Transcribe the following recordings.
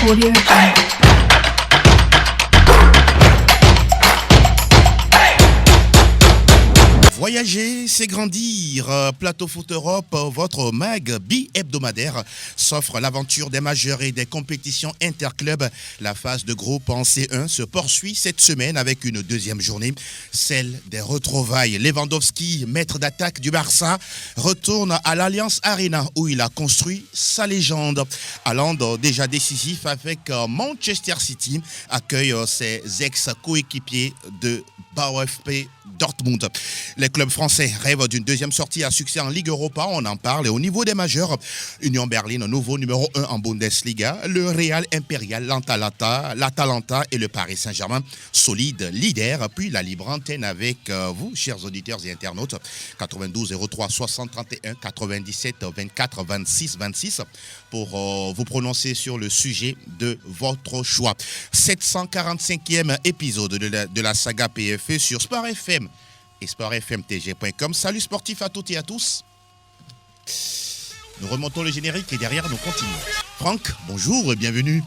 Audio Jungle. Voyager, c'est grandir. Plateau Foot Europe, votre mag bi-hebdomadaire, s'offre l'aventure des majeurs et des compétitions interclubs. La phase de groupe en C1 se poursuit cette semaine avec une deuxième journée, celle des retrouvailles. Lewandowski, maître d'attaque du Barça, retourne à l'Allianz Arena où il a construit sa légende. Haaland, déjà décisif avec Manchester City, accueille ses ex-coéquipiers de VfB Dortmund. Les clubs français rêvent d'une deuxième sortie à succès en Ligue Europa, on en parle. Et au niveau des majeurs, Union Berlin, nouveau numéro 1 en Bundesliga, le Real Impérial, l'Atalanta et le Paris Saint-Germain, solide leader. Puis la libre antenne avec vous, chers auditeurs et internautes, 92 03 60 31 97 24 26 26 pour vous prononcer sur le sujet de votre choix. 745e épisode de la saga PFE sur Sport FM et sportfmtg.com. Salut sportifs à toutes et à tous. Nous remontons le générique et derrière nous continuons. Franck, bonjour et bienvenue.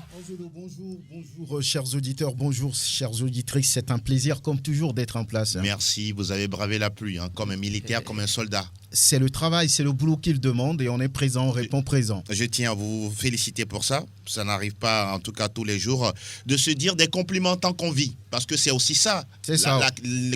Bonjour, chers auditeurs, bonjour, chères auditrices. C'est un plaisir, comme toujours, d'être en place. Merci, vous avez bravé la pluie, comme un militaire, comme un soldat. C'est le travail, c'est le boulot qu'il demande et on est présent, on répond présent. Je tiens à vous féliciter pour ça. Ça n'arrive pas, en tout cas tous les jours, de se dire des compliments tant qu'on vit. Parce que c'est aussi ça. C'est ça.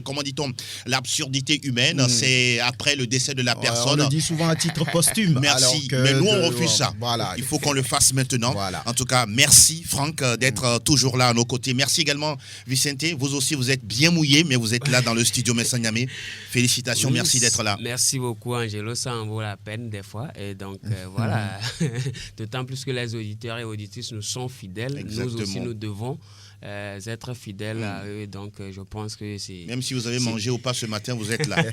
Comment dit-on? L'absurdité humaine, c'est après le décès de la personne. On le dit souvent à titre posthume. Merci, mais nous on refuse ça. Voilà. Il faut qu'on le fasse maintenant. Voilà. En tout cas, merci Franck d'être toujours là à nos côtés. Merci également Vicente. Vous aussi, vous êtes bien mouillé, mais vous êtes là dans le studio Messanyamé. Félicitations, Oui, merci d'être là. Merci beaucoup Angelo, ça en vaut la peine des fois. Et donc voilà, d'autant plus que les auditeurs et auditrices nous sont fidèles. Exactement. Nous aussi, nous devons être fidèles à eux. Donc je pense que c'est... Même si vous avez mangé ou pas ce matin, vous êtes là.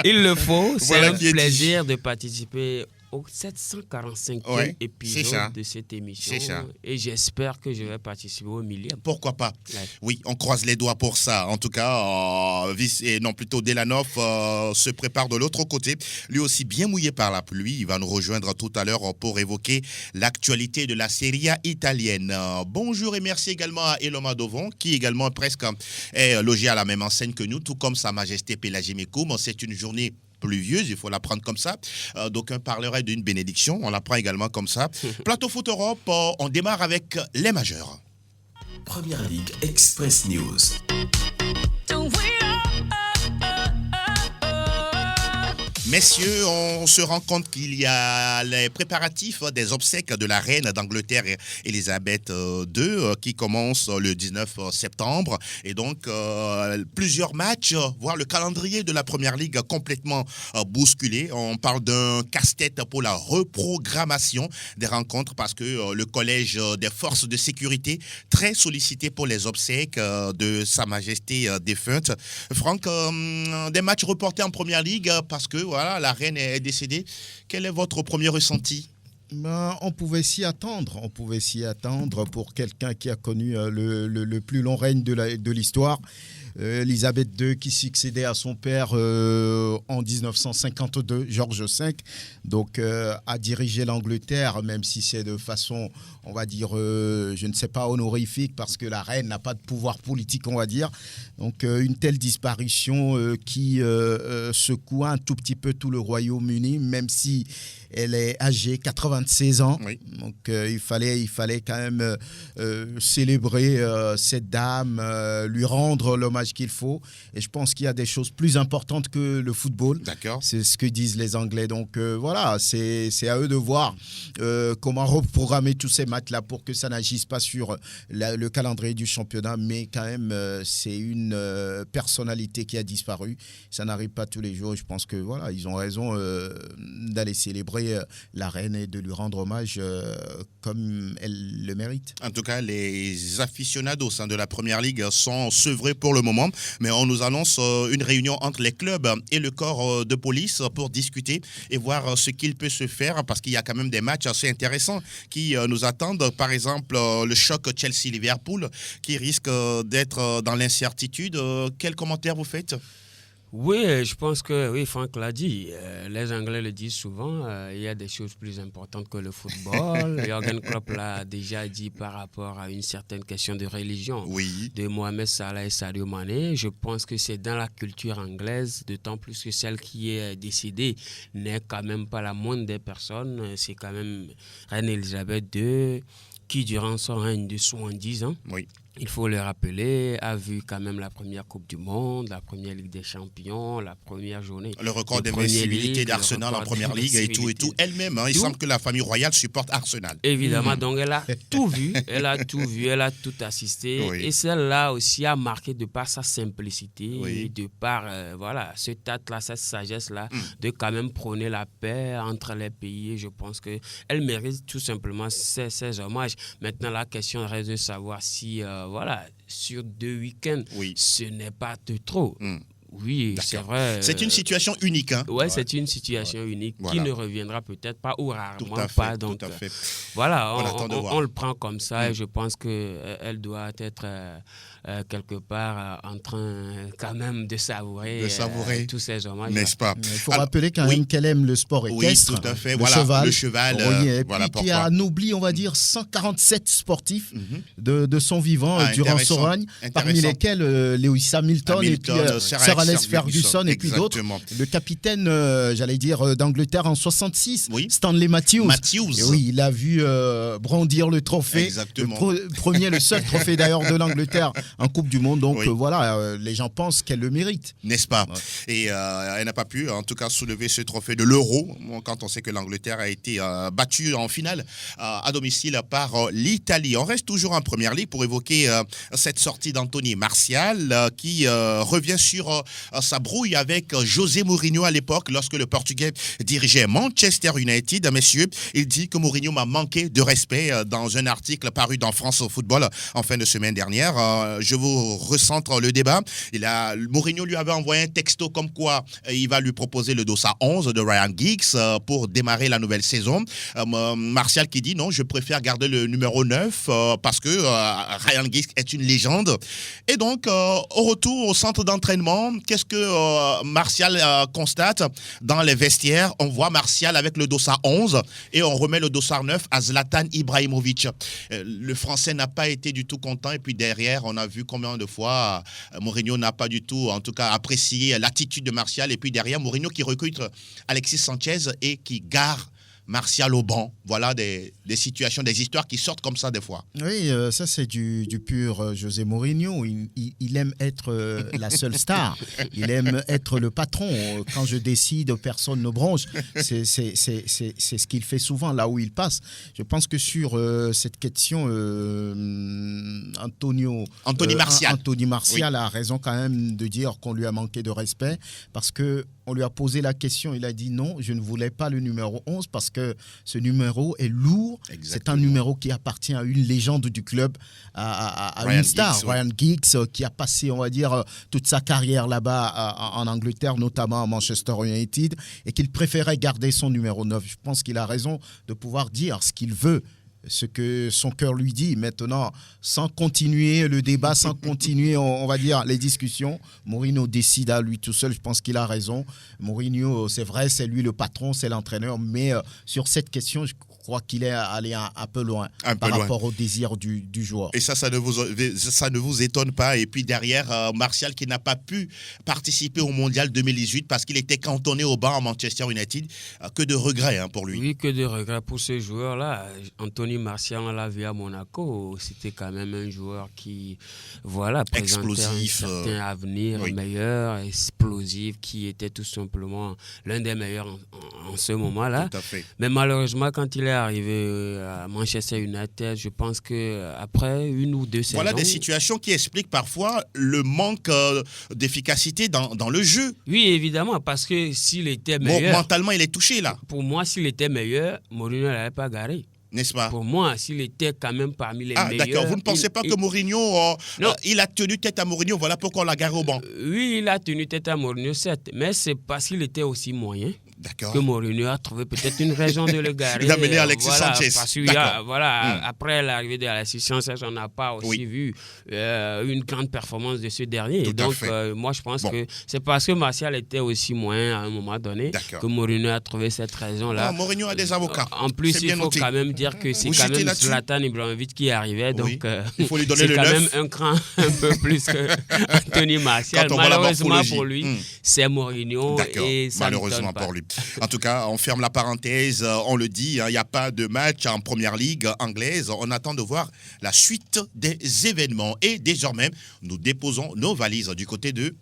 Il le faut, c'est Voilà un qui est plaisir de participer au 745e Ouais, c'est ça. épisode de cette émission. C'est ça. Et j'espère que je vais participer au millième. Pourquoi pas? Ouais. Oui, on croise les doigts pour ça. En tout cas, plutôt Delanov se prépare de l'autre côté. Lui aussi bien mouillé par la pluie. Il va nous rejoindre tout à l'heure pour évoquer l'actualité de la Serie A italienne. Bonjour et merci également à Eloma Dovon, qui également presque est logé à la même enseigne que nous, tout comme Sa Majesté Pélagie Mekoum. C'est une journée pluvieuse, il faut la prendre comme ça. D'aucuns parleraient d'une bénédiction, on la prend également comme ça. Plateau Foot Europe, on démarre avec les majeurs. Première Ligue Express News. Messieurs, on se rend compte qu'il y a les préparatifs des obsèques de la reine d'Angleterre Elisabeth II qui commencent le 19 septembre. Et donc, plusieurs matchs, voire le calendrier de la Première Ligue complètement bousculé. On parle d'un casse-tête pour la reprogrammation des rencontres parce que le collège des forces de sécurité, très sollicité pour les obsèques de Sa Majesté défunte. Franck, des matchs reportés en Première Ligue parce que voilà, la reine est décédée. Quel est votre premier ressenti? On pouvait s'y attendre. Pour quelqu'un qui a connu le plus long règne de l'histoire. Elisabeth II qui succédait à son père en 1952, George V, donc a dirigé l'Angleterre, même si c'est de façon, on va dire, je ne sais pas, honorifique, parce que la reine n'a pas de pouvoir politique, on va dire. Donc une telle disparition qui secoue un tout petit peu tout le Royaume-Uni, même si elle est âgée, 96 ans. Oui. Donc il fallait quand même célébrer cette dame, lui rendre l'hommage qu'il faut. Et je pense qu'il y a des choses plus importantes que le football. D'accord. C'est ce que disent les Anglais. Donc voilà, c'est à eux de voir comment reprogrammer tous ces matchs-là pour que ça n'agisse pas sur le calendrier du championnat. Mais quand même, c'est une personnalité qui a disparu. Ça n'arrive pas tous les jours. Je pense que voilà, ils ont raison d'aller célébrer la reine et de lui rendre hommage comme elle le mérite. En tout cas, les aficionados de la Première Ligue sont sevrés pour le moment, mais on nous annonce une réunion entre les clubs et le corps de police pour discuter et voir ce qu'il peut se faire, parce qu'il y a quand même des matchs assez intéressants qui nous attendent. Par exemple, le choc Chelsea-Liverpool qui risque d'être dans l'incertitude. Quel commentaire vous faites ? Oui, je pense que, oui, Franck l'a dit. Les Anglais le disent souvent, il y a des choses plus importantes que le football. Jürgen Klopp l'a déjà dit par rapport à une certaine question de religion Oui. de Mohamed Salah et Sadio Mané. Je pense que c'est dans la culture anglaise, d'autant plus que celle qui est décédée n'est quand même pas la moindre des personnes. C'est quand même Reine Elisabeth II qui, durant son règne de 70 ans, Oui. il faut le rappeler, a vu quand même la première Coupe du Monde, la première Ligue des Champions, la première journée. Le record de Premier d'invincibilité League, d'Arsenal le en record première ligue et tout. d'invincibilité. Elle-même, il Tout. semble que la famille royale supporte Arsenal. Évidemment, donc elle a tout vu, elle a tout assisté. Oui. Et celle-là aussi a marqué de par sa simplicité, Oui. et de par voilà, ce tact-là, cette sagesse-là, de quand même prôner la paix entre les pays. Et je pense qu'elle mérite tout simplement ces hommages. Maintenant, la question reste de savoir si, voilà, sur 2 week-ends, Oui. ce n'est pas de trop. Oui, D'accord. c'est vrai. C'est une situation unique. Hein. Ouais, c'est une situation unique Voilà. qui ne reviendra peut-être pas ou rarement Tout à fait, pas. Donc, tout à fait. voilà, On attend de voir. on le prend comme ça et je pense qu'elle doit être quelque part en train quand même de savourer, tous ces hommages. N'est-ce pas? Il faut Alors, rappeler quand même qu'elle aime le sport équestre. Oui, tout à fait. Le Voilà, cheval. le cheval. Oui, et voilà puis qui pourquoi. a anobli, on va dire, 147 sportifs de son vivant Ah, durant intéressant, son règne, parmi intéressant. lesquels Lewis Hamilton et puis Sir Alex Ferguson et puis d'autres. Exactement. Le capitaine, j'allais dire, d'Angleterre en 66, Oui. Stanley Matthews. Matthews. Et oui, il a vu brandir le trophée. Exactement. Le seul trophée d'ailleurs de l'Angleterre en Coupe du Monde. Donc Oui. voilà, les gens pensent qu'elle le mérite. N'est-ce pas? Ouais. Et elle n'a pas pu, en tout cas, soulever ce trophée de l'Euro, quand on sait que l'Angleterre a été battue en finale à domicile par l'Italie. On reste toujours en première ligue pour évoquer cette sortie d'Anthony Martial qui revient sur sa brouille avec José Mourinho à l'époque, lorsque le Portugais dirigeait Manchester United. Messieurs, il dit que Mourinho m'a manqué de respect dans un article paru dans France au Football en fin de semaine dernière. Je vous recentre le débat. Mourinho lui avait envoyé un texto comme quoi il va lui proposer le dossard 11 de Ryan Giggs pour démarrer la nouvelle saison. Martial qui dit non, je préfère garder le numéro 9 parce que Ryan Giggs est une légende. Et donc, au retour au centre d'entraînement, qu'est-ce que Martial constate dans les vestiaires? On voit Martial avec le dossard 11 et on remet le dossard 9 à Zlatan Ibrahimovic. Le Français n'a pas été du tout content et puis derrière, on a vu combien de fois Mourinho n'a pas du tout, en tout cas, apprécié l'attitude de Martial et puis derrière, Mourinho qui recrute Alexis Sanchez et qui gare Martial au banc. Voilà des situations, des histoires qui sortent comme ça des fois. Oui, ça c'est du pur José Mourinho. Il aime être la seule star. Il aime être le patron. Quand je décide, personne ne bronche. C'est ce qu'il fait souvent là où il passe. Je pense que sur cette question, Anthony Martial a raison quand même de dire qu'on lui a manqué de respect parce que on lui a posé la question, il a dit non, je ne voulais pas le numéro 11 parce que ce numéro est lourd. Exactement. C'est un numéro qui appartient à une légende du club, à une star, Giggs, oui. Ryan Giggs, qui a passé, on va dire, toute sa carrière là-bas en Angleterre, notamment à Manchester United, et qu'il préférait garder son numéro 9. Je pense qu'il a raison de pouvoir dire ce qu'il veut, ce que son cœur lui dit. Maintenant, sans continuer le débat, sans continuer, on va dire, les discussions, Mourinho décide à lui tout seul. Je pense qu'il a raison. Mourinho, c'est vrai, c'est lui le patron, c'est l'entraîneur. Mais sur cette question, je crois qu'il est allé un peu loin par rapport au désir du joueur. Et ça ne vous étonne pas. Et puis derrière, Martial qui n'a pas pu participer au Mondial 2018 parce qu'il était cantonné au banc à Manchester United. Que de regrets pour lui. Oui, que de regrets pour ce joueur-là. Anthony Martial, on l'a vu à Monaco. C'était quand même un joueur qui, voilà, présentait explosif, un certain avenir meilleur, explosif, qui était tout simplement l'un des meilleurs en ce moment-là. Tout à fait. Mais malheureusement, quand il est arrivé à Manchester United, je pense qu'après une ou deux saisons... Voilà des situations qui expliquent parfois le manque d'efficacité dans le jeu. Oui, évidemment, parce que s'il était meilleur... Mentalement, il est touché là. Pour moi, s'il était meilleur, Mourinho ne l'avait pas garé. N'est-ce pas? Pour moi, s'il était quand même parmi les meilleurs... D'accord. Vous ne pensez pas que Mourinho, il a tenu tête à Mourinho, voilà pourquoi on l'a garé au banc? Oui, il a tenu tête à Mourinho, certes, mais c'est parce qu'il était aussi moyen. D'accord. que Mourinho a trouvé peut-être une raison de le garer. Il a mené Alexis Sanchez. Parce que après l'arrivée d'Alexis Sanchez, on n'a pas aussi vu une grande performance de ce dernier. Tout Donc, à fait. moi, je pense que c'est parce que Martial était aussi moins à un moment donné que Mourinho a trouvé cette raison-là. Mourinho a des avocats. En plus, il faut quand même dire que c'est quand même Zlatan Ibrahimovic qui arrivait. Donc, il faut lui donner le c'est quand 9. même un cran un peu plus que Anthony Martial. Malheureusement pour lui, c'est Mourinho. Et ça malheureusement pour lui. En tout cas, on ferme la parenthèse. On le dit, il n'y a pas de match en première ligue anglaise. On attend de voir la suite des événements. Et désormais, nous déposons nos valises du côté de...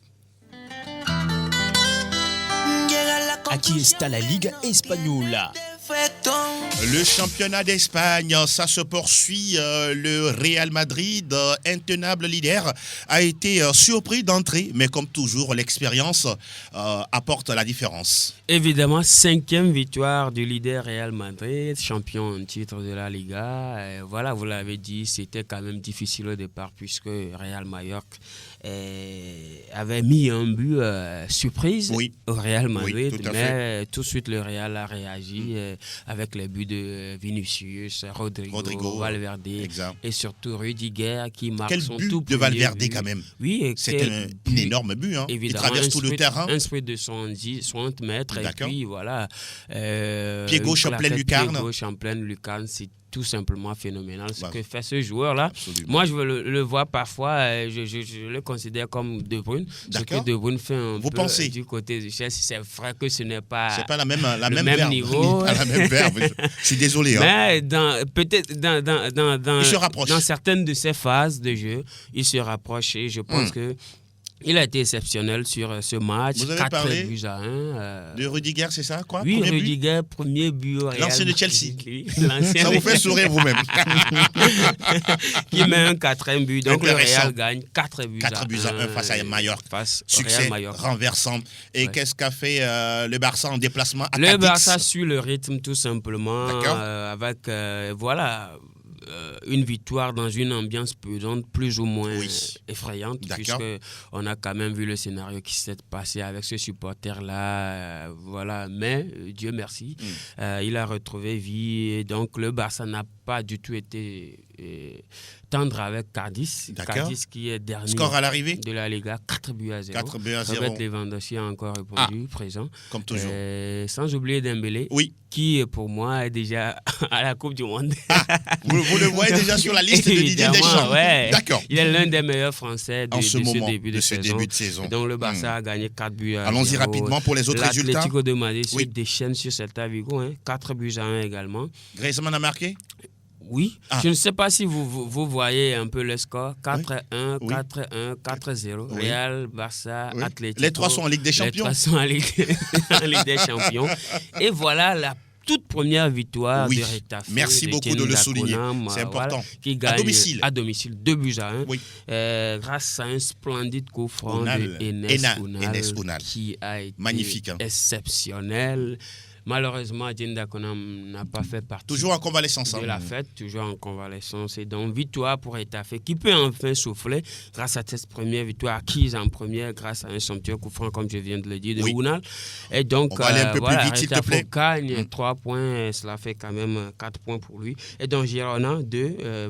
Aquí está la Liga Española. Le championnat d'Espagne, ça se poursuit. Le Real Madrid, intenable leader, a été surpris d'entrée, mais comme toujours, l'expérience apporte la différence. Évidemment, 5e victoire du leader Real Madrid, champion en titre de la Liga. Voilà, vous l'avez dit, c'était quand même difficile au départ puisque Real Mallorca avait mis un but surprise au Real Madrid, mais tout de suite le Real a réagi avec les buts de Vinicius, Rodrigo Valverde et surtout Rudiger qui marque son tout premier but de Valverde but. quand même. Oui, c'est un énorme but. Hein. Il traverse tout le terrain. Un sprint de 60 mètres et puis voilà. Pied gauche en pleine lucarne. Pied gauche en pleine lucarne, c'est tout simplement phénoménal ce que fait ce joueur-là. Absolument. Moi, je le vois parfois, je le considère comme De Bruyne. Ce que De Bruyne fait un peu pensez du côté du Chelsea, c'est vrai que ce n'est pas, la même niveau. Pas la même verbe. Je suis désolé. Mais peut-être dans il se rapproche. Dans certaines de ces phases de jeu, il se rapproche et je pense que il a été exceptionnel sur ce match. Vous avez 4 buts à 1. De Rudiger, c'est ça quoi? Oui, Rudiger, premier but au Real. L'ancien de Chelsea. Ça vous fait sourire vous-même. Qui met un 4e but. Donc le Real gagne 4 buts à 1 face à Mallorca. Succès renversant. Et qu'est-ce qu'a fait le Barça en déplacement à Le Barça suit le rythme tout simplement. Avec une victoire dans une ambiance pesante, plus ou moins effrayante, puisqu'on a quand même vu le scénario qui s'est passé avec ce supporter-là. Voilà. Mais, Dieu merci, il a retrouvé vie. Et donc, le Barça n'a pas du tout été tendre avec Cadiz. Cadiz qui est dernier score à l'arrivée de la Liga, 4 buts à 0. 4 buts à 0. Robert Lewandowski a encore répondu, présent. Comme toujours. Sans oublier Dembélé, qui pour moi est déjà à la Coupe du Monde. Vous le voyez déjà sur la liste de Didier Deschamps. D'accord. Il est l'un des meilleurs Français de ce début de saison. Donc le Barça a gagné 4 buts à 0. Allons-y rapidement pour les autres résultats. L'Atlético de Madrid se déchaîne sur Celta Vigo, 4 buts à 1 également. Griezmann a marqué? Oui, je ne sais pas si vous voyez un peu le score. 4-1, 4-1, 4-0. Real, Barça, Atlético. Les trois sont en Ligue des Champions. Les 3 sont en Ligue des Champions. Et voilà la toute première victoire de Retafe. Merci beaucoup de le souligner. C'est important. Qui gagne à domicile 2 buts à 1. Grâce à un splendide coup franc de Enes Unal qui a été magnifique, exceptionnel. Malheureusement, Djenda Konam n'a pas fait partie toujours en convalescence, de la fête, toujours en convalescence. Et donc, victoire pour Retafe qui peut enfin souffler grâce à cette première victoire acquise en première, grâce à un somptueux coup franc, comme je viens de le dire, de Unal. Et donc, on va aller un peu plus vite, s'il te plaît. Gagne 3 points, cela fait quand même 4 points pour lui. Et donc, Girona 2,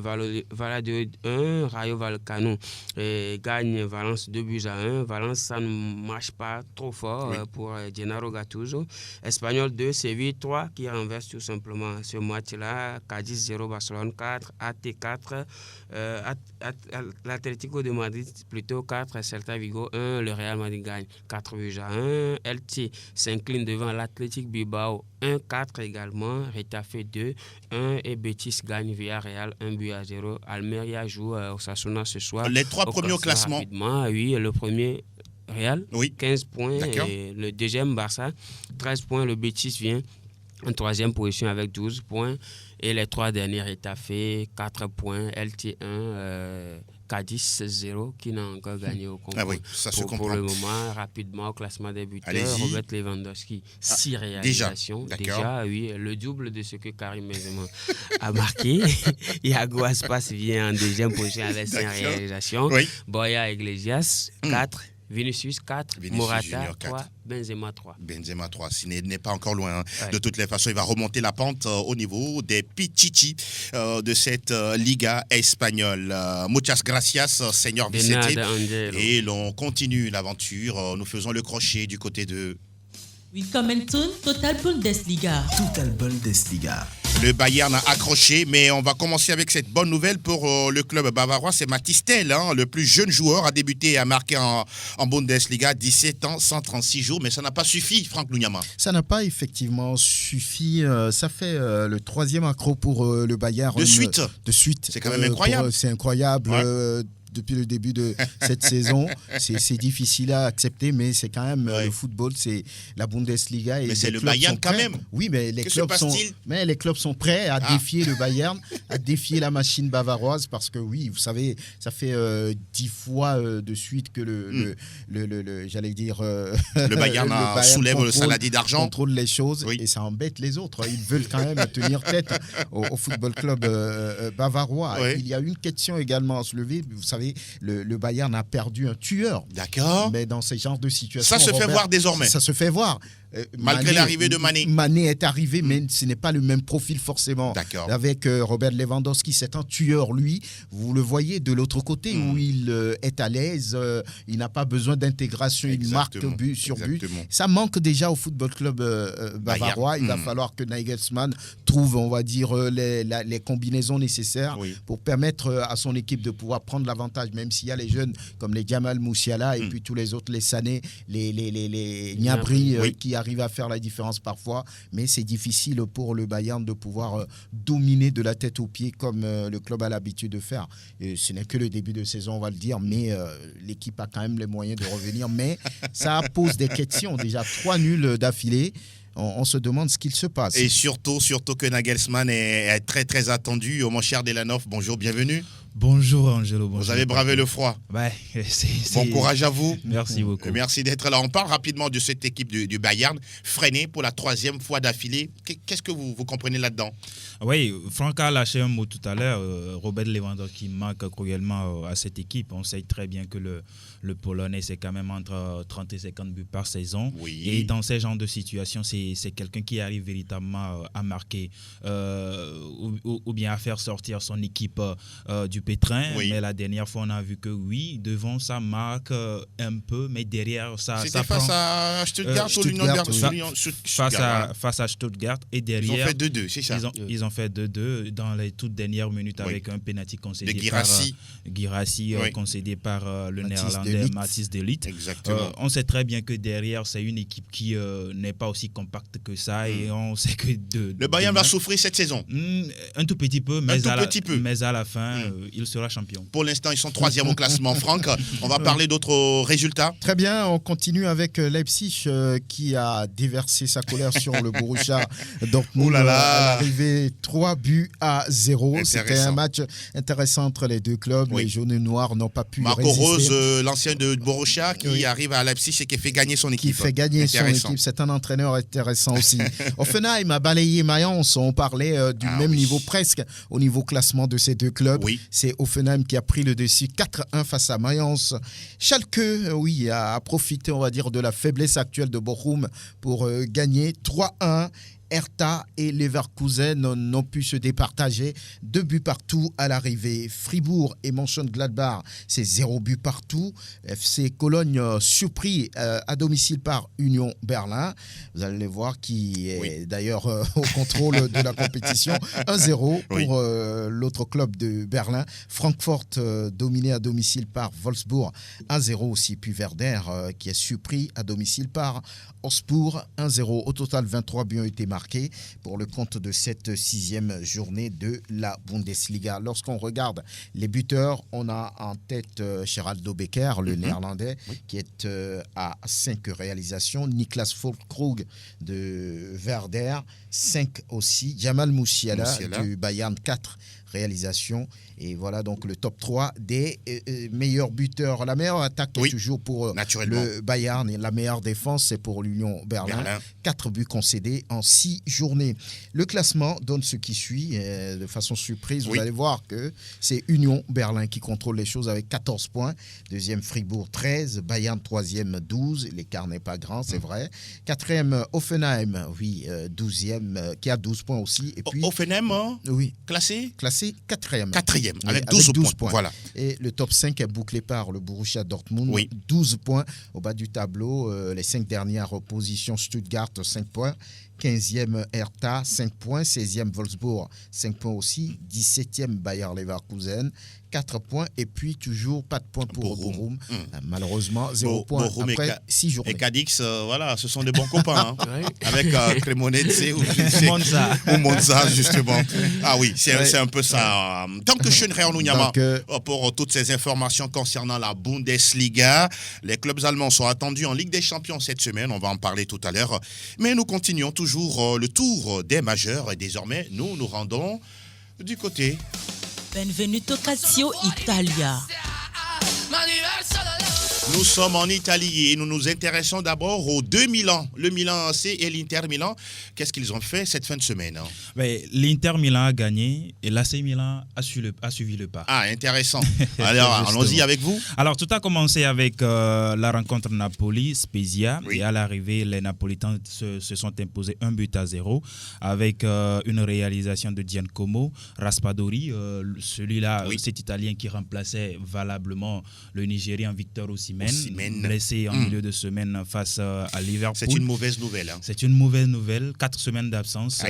Valladolid 1, Rayo Vallecano gagne Valence 2 buts à 1. Valence, ça ne marche pas trop fort pour Gennaro Gattuso. Espagnol 2, Séville 3 qui renverse tout simplement ce match-là. Cadiz 0, Barcelone 4, AT 4, l'Atlético de Madrid plutôt 4, Celta Vigo 1, le Real Madrid gagne 4 buts à 1, Elche s'incline devant l'Athletic Bilbao 1-4 également, Retafe 2-1 et Betis gagne Villarreal 1 but à 0. Almeria joue Osasuna ce soir. Les 3 premiers au classement. Oui, le premier Real, 15 points. Et le deuxième, Barça, 13 points. Le Betis vient en 3e position avec 12 points. Et les 3 derniers, Retafe, 4 points. LT 1, Cadiz 0, qui n'a encore gagné au concours. Ça se comprend. Pour le moment, rapidement, au classement des buteurs, Robert Lewandowski, 6 réalisations. Déjà, le double de ce que Karim Benzema a marqué. Iago Aspas vient en 2e position avec 5 réalisations. Boya Iglesias, 4. Vinicius 4, Vinicius Morata Junior 4. 3, Benzema 3. Benzema 3, n'est pas encore loin. Ouais. De toutes les façons, il va remonter la pente au niveau des Pichichi de cette Liga espagnole. Muchas gracias, Señor De Vicente. nada, Angelo. Et l'on continue l'aventure. Nous faisons le crochet du côté de... Willkommen zum Total Bundesliga. Total Bundesliga. Le Bayern a accroché, mais on va commencer avec cette bonne nouvelle pour le club bavarois. C'est Mathys Tel, le plus jeune joueur, a débuté et a marqué en Bundesliga, 17 ans, 136 jours. Mais ça n'a pas suffi, Franck Lunyama. Ça n'a pas effectivement suffi. Ça fait le 3e accro pour le Bayern. De suite. C'est quand même incroyable. C'est incroyable. Ouais. Depuis le début de cette saison, c'est difficile à accepter, mais c'est quand même le football, c'est la Bundesliga. Et mais c'est les le clubs Bayern sont quand prêts. même. Oui, mais les clubs sont prêts à défier le Bayern, à défier la machine bavaroise, parce que oui, vous savez, ça fait 10 fois de suite que j'allais dire, le Bayern soulève le saladier d'argent, contrôle les choses, et ça embête les autres. Ils veulent quand même tenir tête au football club bavarois. Oui. Il y a une question également à se lever. Vous savez, le Bayern a perdu un tueur. D'accord. Mais dans ce genre de situation, ça se fait voir désormais. Ça se fait voir. Malgré l'arrivée de Mané. Mané est arrivé, mais ce n'est pas le même profil forcément. D'accord. Avec Robert Lewandowski, c'est un tueur, lui. Vous le voyez de l'autre côté où il est à l'aise. Il n'a pas besoin d'intégration. Il marque but sur but. Ça manque déjà au football club bavarois. Il va falloir que Nagelsmann trouve, on va dire, les combinaisons nécessaires pour permettre à son équipe de pouvoir prendre l'avantage, même s'il y a les jeunes comme les Jamal Musiala et puis tous les autres, les Sané, les Gnabry qui arrivent à faire la différence parfois, mais c'est difficile pour le Bayern de pouvoir dominer de la tête aux pieds comme le club a l'habitude de faire. Et ce n'est que le début de saison, on va le dire, mais l'équipe a quand même les moyens de revenir. Mais ça pose des questions. Déjà 3 nuls d'affilée. On se demande ce qu'il se passe. Et surtout que Nagelsmann est très très attendu. Mon cher Delanov, bonjour, bienvenue. Bonjour Angelo. Bonjour. Vous avez bravé le froid. Ouais, bon courage à vous. Merci beaucoup. Merci d'être là. On parle rapidement de cette équipe du Bayern, freinée pour la 3e fois d'affilée. Qu'est-ce que vous comprenez là-dedans? Oui, Franck a lâché un mot tout à l'heure. Robert Lewandowski manque cruellement à cette équipe. On sait très bien que le Polonais, c'est quand même entre 30 et 50 buts par saison. Oui. Et dans ce genre de situation, c'est quelqu'un qui arrive véritablement à marquer ou bien à faire sortir son équipe du pétrin. Oui. Mais la dernière fois, on a vu que oui, devant ça marque un peu, mais derrière ça. C'était face à Stuttgart ou l'Union Berlin. Face à Stuttgart. Et derrière. Ils ont fait 2-2, c'est ça. Ils ont fait 2-2 dans les toutes dernières minutes avec un penalty concédé par Guirassy, concédé par le néerlandais Mathys de Ligt. Exactement. On sait très bien que derrière, c'est une équipe qui n'est pas aussi compacte que ça. Et on sait que le Bayern va souffrir cette saison. Un tout petit peu, mais à la fin, il sera champion. Pour l'instant, ils sont 3e au classement. Franck, on va parler d'autres résultats. Très bien, on continue avec Leipzig qui a déversé sa colère sur le Borussia Dortmund. À l'arrivée, 3-0. C'était un match intéressant entre les deux clubs. Les jaunes et noirs n'ont pas pu Marco résister. Rose, l'ancien de Borussia, qui arrive à Leipzig et qui fait gagner son équipe. C'est un entraîneur intéressant aussi. Offenheim a balayé Mayence. On parlait du même niveau presque au niveau classement de ces deux clubs. C'est Offenheim qui a pris le dessus 4-1 face à Mayence. Schalke, a profité, on va dire, de la faiblesse actuelle de Bochum pour gagner 3-1. Hertha et Leverkusen n'ont pu se départager. 2 buts partout à l'arrivée. Fribourg et Mönchengladbach, c'est 0 but partout. FC Cologne surpris à domicile par Union Berlin. Vous allez les voir qui est d'ailleurs au contrôle de la compétition. 1-0 pour l'autre club de Berlin. Francfort dominé à domicile par Wolfsburg. 1-0 aussi. Puis Werder qui est surpris à domicile par Augsbourg. 1-0. Au total, 23 buts ont été marqués pour le compte de cette 6e journée de la Bundesliga. Lorsqu'on regarde les buteurs, on a en tête Geraldo Becker, le néerlandais, qui est à 5 réalisations. Niklas Füllkrug de Werder, 5 aussi. Jamal Musiala du Bayern, 4 réalisations. Et voilà donc le top 3 des meilleurs buteurs. La meilleure attaque est toujours pour le Bayern et la meilleure défense, c'est pour l'Union Berlin. 4 buts concédés en 6 journées. Le classement donne ce qui suit. De façon surprise, vous allez voir que c'est Union Berlin qui contrôle les choses avec 14 points. Deuxième, Fribourg, 13. Bayern, troisième, 12. L'écart n'est pas grand, c'est vrai. Quatrième, Hoffenheim, 12e, qui a 12 points aussi. Et puis, Hoffenheim, classé quatrième. Avec 12 points. Voilà. Et le top 5 est bouclé par le Borussia Dortmund, 12 points. Au bas du tableau, les 5 dernières positions, Stuttgart, 5 points. 15e Hertha, 5 points. 16e Wolfsburg, 5 points aussi. 17e Bayer Leverkusen, 4 points. Et puis toujours pas de points pour Bochum. Malheureusement, 0 points après 6 journées. Et Cadix, voilà, ce sont des bons copains. Avec Cremonese ou Monza, justement. Ah oui, c'est un peu ça. Tant que Schönrein Unyama, pour toutes ces informations concernant la Bundesliga, les clubs allemands sont attendus en Ligue des Champions cette semaine. On va en parler tout à l'heure. Mais nous continuons toujours le tour des majeurs. Et désormais, nous nous rendons du côté... Benvenuto Calcio Italia. Nous sommes en Italie et nous nous intéressons d'abord aux deux Milan, le Milan AC et l'Inter Milan. Qu'est-ce qu'ils ont fait cette fin de semaine? L'Inter Milan a gagné et l'AC Milan a suivi le pas. Ah, intéressant. Alors, allons-y avec vous. Alors, tout a commencé avec la rencontre Napoli-Spezia. Et à l'arrivée, les Napolitains se sont imposés 1-0 avec une réalisation de Giancomo Raspadori. Celui-là, cet Italien qui remplaçait valablement le Nigérian Victor Osimhen, blessé en milieu de semaine face à Liverpool. C'est une mauvaise nouvelle. C'est une mauvaise nouvelle. 4 semaines d'absence.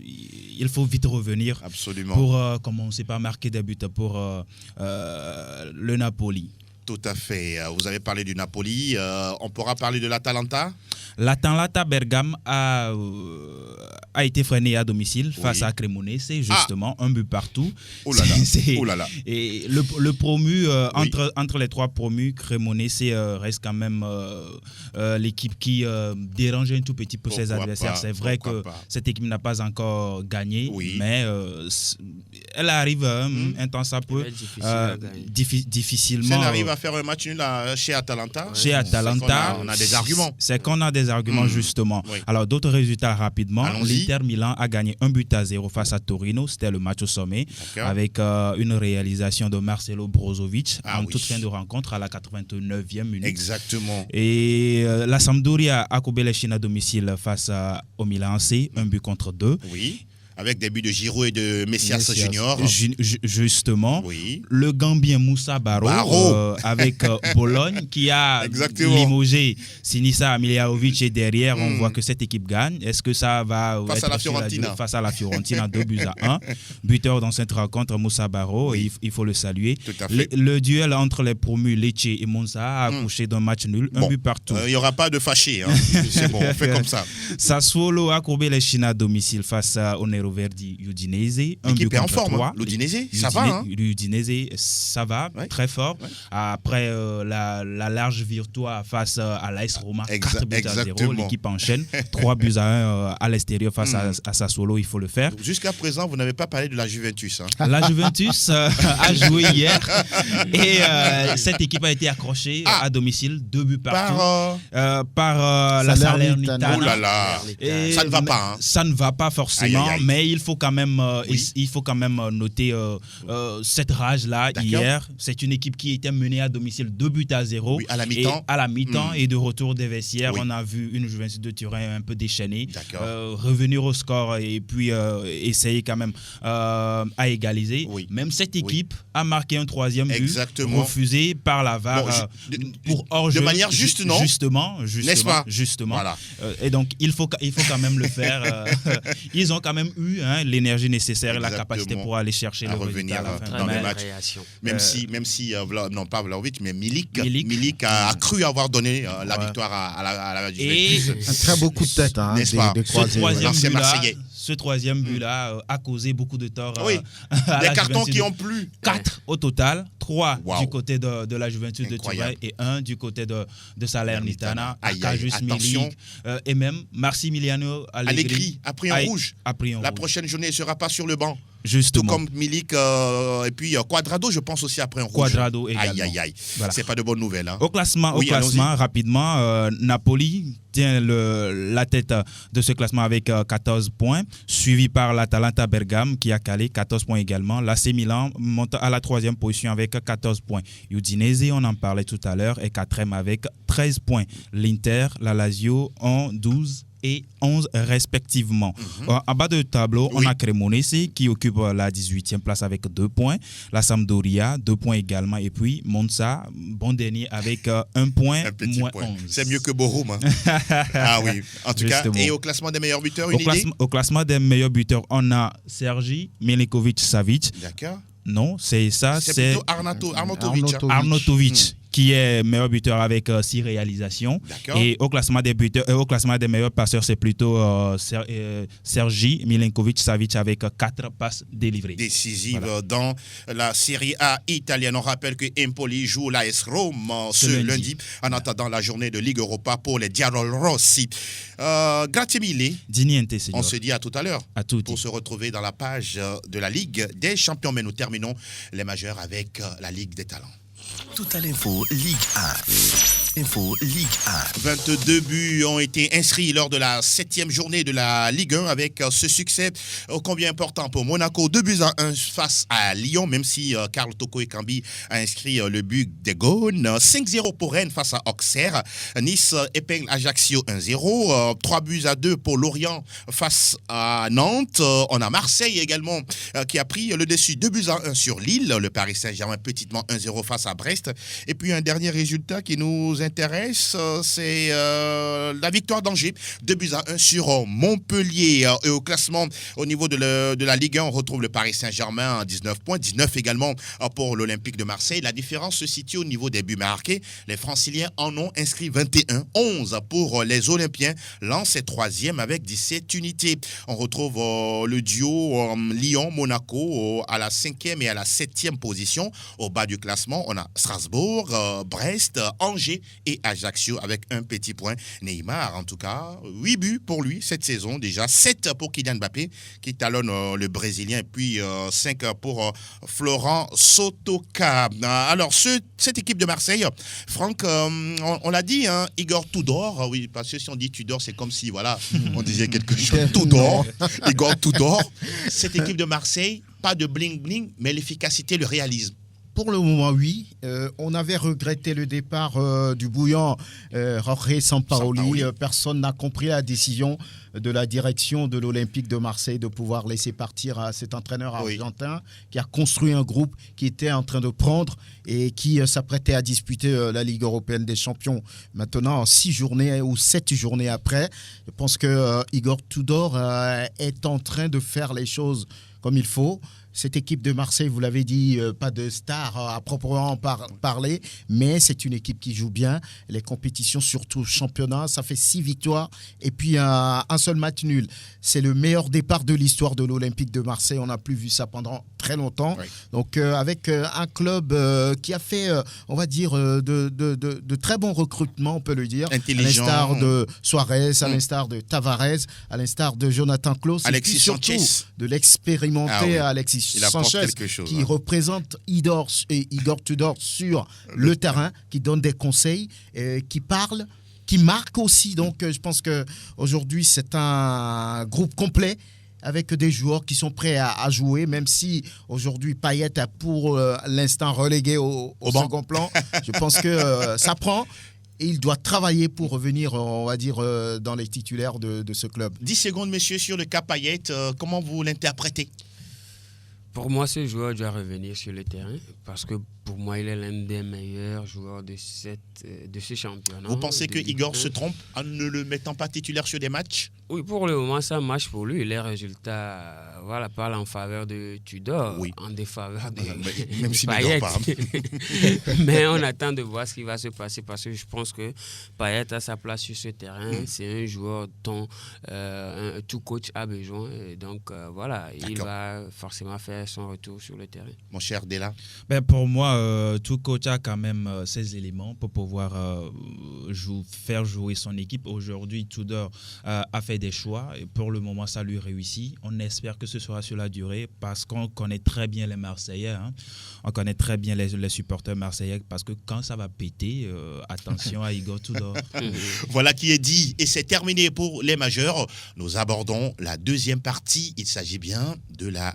Il faut vite revenir. Absolument. Pour commencer par marquer des buts pour le Napoli. Tout à fait. Vous avez parlé du Napoli. On pourra parler de l'Atalanta. L'Atalanta Bergame a été freiné à domicile face à Cremonese, justement, un but partout. Oh là là. Et le promu, entre les 3 promus, Cremonese reste quand même l'équipe qui dérange un tout petit peu ses adversaires. C'est vrai que cette équipe n'a pas encore gagné, mais elle arrive un temps ça peu difficilement. Si elle arrive à faire un match nul chez Atalanta. Chez Atalanta, on a des arguments. C'est qu'on a des arguments, justement. Alors, d'autres résultats rapidement. L'Inter Milan a gagné 1-0 face à Torino. C'était le match au sommet. Avec une réalisation de Marcelo Brozovic en toute fin de rencontre à la 89e minute. Exactement. Et la Sampdoria a coupé les Chines à domicile face au Milan AC, 1-2. Oui. Avec des buts de Giroud et de Messias Junior. Justement. Le Gambien Moussa Barro. Avec Bologne qui a limogé Sinisa Miljaovic et derrière on voit que cette équipe gagne. Est-ce que ça va face à la Fiorentina 2-1. Buteur dans cette rencontre Moussa Barro, il faut le saluer. Tout à fait. Le duel entre les promus Lecce et Monza a accouché d'un match nul, un but partout. Il n'y aura pas de fâché. C'est bon, on fait comme ça. Sassuolo a courbé les Chines à domicile face à Onero Verdi Udinese. L'équipe est en forme. L'Udinese, ça va. L'Udinese, ça va, très fort. Après la large victoire face à l'AS Roma, 4-0. L'équipe enchaîne. 3-1 à l'extérieur face à Sassuolo, il faut le faire. Jusqu'à présent, vous n'avez pas parlé de la Juventus. La Juventus a joué hier et cette équipe a été accrochée à domicile, 2 buts partout par la Salernitana. Oh là là. Ça ne va pas. Ça ne va pas forcément, mais il faut quand même noter cette rage-là hier. C'est une équipe qui était menée à domicile 2-0 à la mi-temps. À la mi-temps et de retour des vestiaires, on a vu une Juventus de Turin un peu déchaînée, revenir au score et puis essayer quand même à égaliser. Même cette équipe a marqué un 3e but refusé par la VAR pour hors-jeu. De manière juste, non? Justement. N'est-ce pas? Justement. Voilà. Et donc, il faut quand même le faire. Ils ont quand même eu l'énergie nécessaire et la capacité pour aller chercher le résultat à la fin dans le match. Même si non pas Vlahovic, mais Milik a cru avoir donné la victoire à la Juventus. Un très beau coup de tête, n'est-ce pas? Ce 3e but-là a causé beaucoup de tort. Des cartons qui ont plu. 4 au total, 3 du côté de la Juventus de Turin et 1 du côté de Salernitana. Kajus Milik et même Massimiliano Allegri a pris un rouge. La prochaine journée, il ne sera pas sur le banc. Justement. Tout comme Milik et puis Quadrado, je pense aussi après un rouge. Quadrado également. Aïe, aïe, aïe. Voilà. C'est pas de bonnes nouvelles. Hein. Au classement, rapidement, Napoli tient la tête de ce classement avec 14 points, suivi par l'Atalanta Bergame qui a calé 14 points également. L'AC Milan monte à la 3e position avec 14 points. Udinese, on en parlait tout à l'heure, est 4e avec 13 points. L'Inter, la Lazio ont 12 et 11 respectivement. En bas de tableau, on a Cremonese qui occupe la 18e place avec 2 points. La Sampdoria, 2 points également. Et puis Monza, bon dernier avec 1 point, moins 11. C'est mieux que Bochum. Hein. Ah oui, en tout cas. Et au classement des meilleurs buteurs, au classement des meilleurs buteurs, on a Sergi Milinkovic-Savic. D'accord. Non, c'est ça. C'est plutôt Arnautovic. Qui est meilleur buteur avec 6 réalisations. Et au classement des buteurs, au classement des meilleurs passeurs, c'est plutôt Sergi Milinkovic-Savic avec 4 passes délivrées. Décisive dans la Serie A italienne. On rappelle que Empoli joue l'AS Rome ce lundi. En attendant la journée de Ligue Europa pour les Giallorossi. Grazie mille. On se dit à tout à l'heure pour se retrouver dans la page de la Ligue des Champions. Mais nous terminons les majeurs avec la Ligue des Talents. Tout à l'info Ligue 1. Info Ligue 1. 22 buts ont été inscrits lors de la 7e journée de la Ligue 1 avec ce succès ô combien important pour Monaco. 2-1 face à Lyon, même si Karl Toko Ekambi a inscrit le but des Gaunes. 5-0 pour Rennes face à Auxerre. Nice épingle Ajaccio 1-0. 3-2 pour Lorient face à Nantes. On a Marseille également qui a pris le dessus. 2-1 sur Lille. Le Paris Saint-Germain petitement 1-0 face à Brest. Et puis un dernier résultat qui nous intéresse, c'est la victoire d'Angers, 2-1 sur Montpellier. Et au classement, au niveau de la Ligue 1, on retrouve le Paris Saint-Germain à 19 points, 19 également pour l'Olympique de Marseille. La différence se situe au niveau des buts marqués. Les Franciliens en ont inscrit 21, 11 pour les Olympiens. Lens est 3e avec 17 unités. On retrouve le duo Lyon-Monaco à la 5e et à la 7e position. Au bas du classement, on a Strasbourg, Brest, Angers et Ajaccio avec un petit point. Neymar, en tout cas, 8 buts pour lui cette saison déjà, 7 pour Kylian Mbappé qui talonne le Brésilien, et puis 5 pour Florent Sotoka. Alors, cette équipe de Marseille, Franck, on l'a dit, hein, Igor Tudor, oui, parce que si on dit Tudor, c'est comme si, voilà, on disait quelque chose. Tudor, Igor Tudor. Cette équipe de Marseille, pas de bling-bling, mais l'efficacité, le réalisme. Pour le moment, oui. On avait regretté le départ du bouillant Jorge Sampaoli. Personne n'a compris la décision de la direction de l'Olympique de Marseille de pouvoir laisser partir à cet entraîneur argentin qui a construit un groupe qui était en train de prendre et qui s'apprêtait à disputer la Ligue européenne des champions. Maintenant, 6 journées ou 7 journées après, je pense que Igor Tudor est en train de faire les choses comme il faut. Cette équipe de Marseille, vous l'avez dit, pas de star à proprement parler, mais c'est une équipe qui joue bien. Les compétitions, surtout championnat, ça fait 6 victoires et puis un seul match nul. C'est le meilleur départ de l'histoire de l'Olympique de Marseille. On n'a plus vu ça pendant très longtemps. Oui. Donc avec un club qui a fait, on va dire, de très bons recrutements, on peut le dire. Intelligent. À l'instar de Suarez, à l'instar de Tavares, à l'instar de Jonathan Klaus. Alexis et puis surtout Sanchez. De l'expérimenté Alexis Sanchez, qui représente Igor Tudor sur le terrain, qui donne des conseils, qui parle, qui marque aussi. Donc je pense qu'aujourd'hui c'est un groupe complet avec des joueurs qui sont prêts à jouer, même si aujourd'hui Payet est pour l'instant relégué au second plan. Je pense que ça prend. Et il doit travailler pour revenir, on va dire, dans les titulaires de ce club. 10 secondes, messieurs, sur le cas Payet. Comment vous l'interprétez ? Pour moi, ce joueur doit revenir sur le terrain parce que pour moi, il est l'un des meilleurs joueurs de ce championnat. Vous pensez que Igor se trompe en ne le mettant pas titulaire sur des matchs ? Oui, pour le moment, ça marche pour lui. Les résultats parlent en faveur de Tudor, en défaveur de même si Payet. Pas. Mais on attend de voir ce qui va se passer parce que je pense que Payet a sa place sur ce terrain. C'est un joueur dont tout coach a besoin. Et donc, il va forcément faire son retour sur le terrain. Mon cher Della. Pour moi, tout coach a quand même ses éléments pour pouvoir faire jouer son équipe. Aujourd'hui, Tudor a fait des choix et pour le moment, ça lui réussit. On espère que ce sera sur la durée parce qu'on connaît très bien les Marseillais. Hein. On connaît très bien les supporters marseillais parce que quand ça va péter, attention à Igor Tudor. Voilà qui est dit et c'est terminé pour les majeurs. Nous abordons la deuxième partie. Il s'agit bien de la...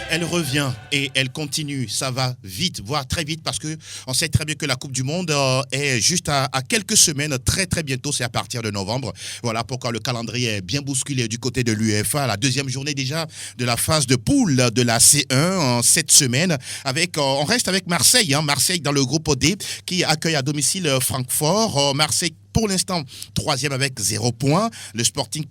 Elle revient et elle continue, ça va vite, voire très vite parce que on sait très bien que la Coupe du Monde est juste à quelques semaines, très très bientôt, c'est à partir de novembre. Voilà pourquoi le calendrier est bien bousculé du côté de l'UEFA, la deuxième journée déjà de la phase de poule de la C1 en cette semaine. On reste avec Marseille, Marseille dans le groupe D qui accueille à domicile Francfort. Marseille pour l'instant, 3e avec 0 points. Le Sporting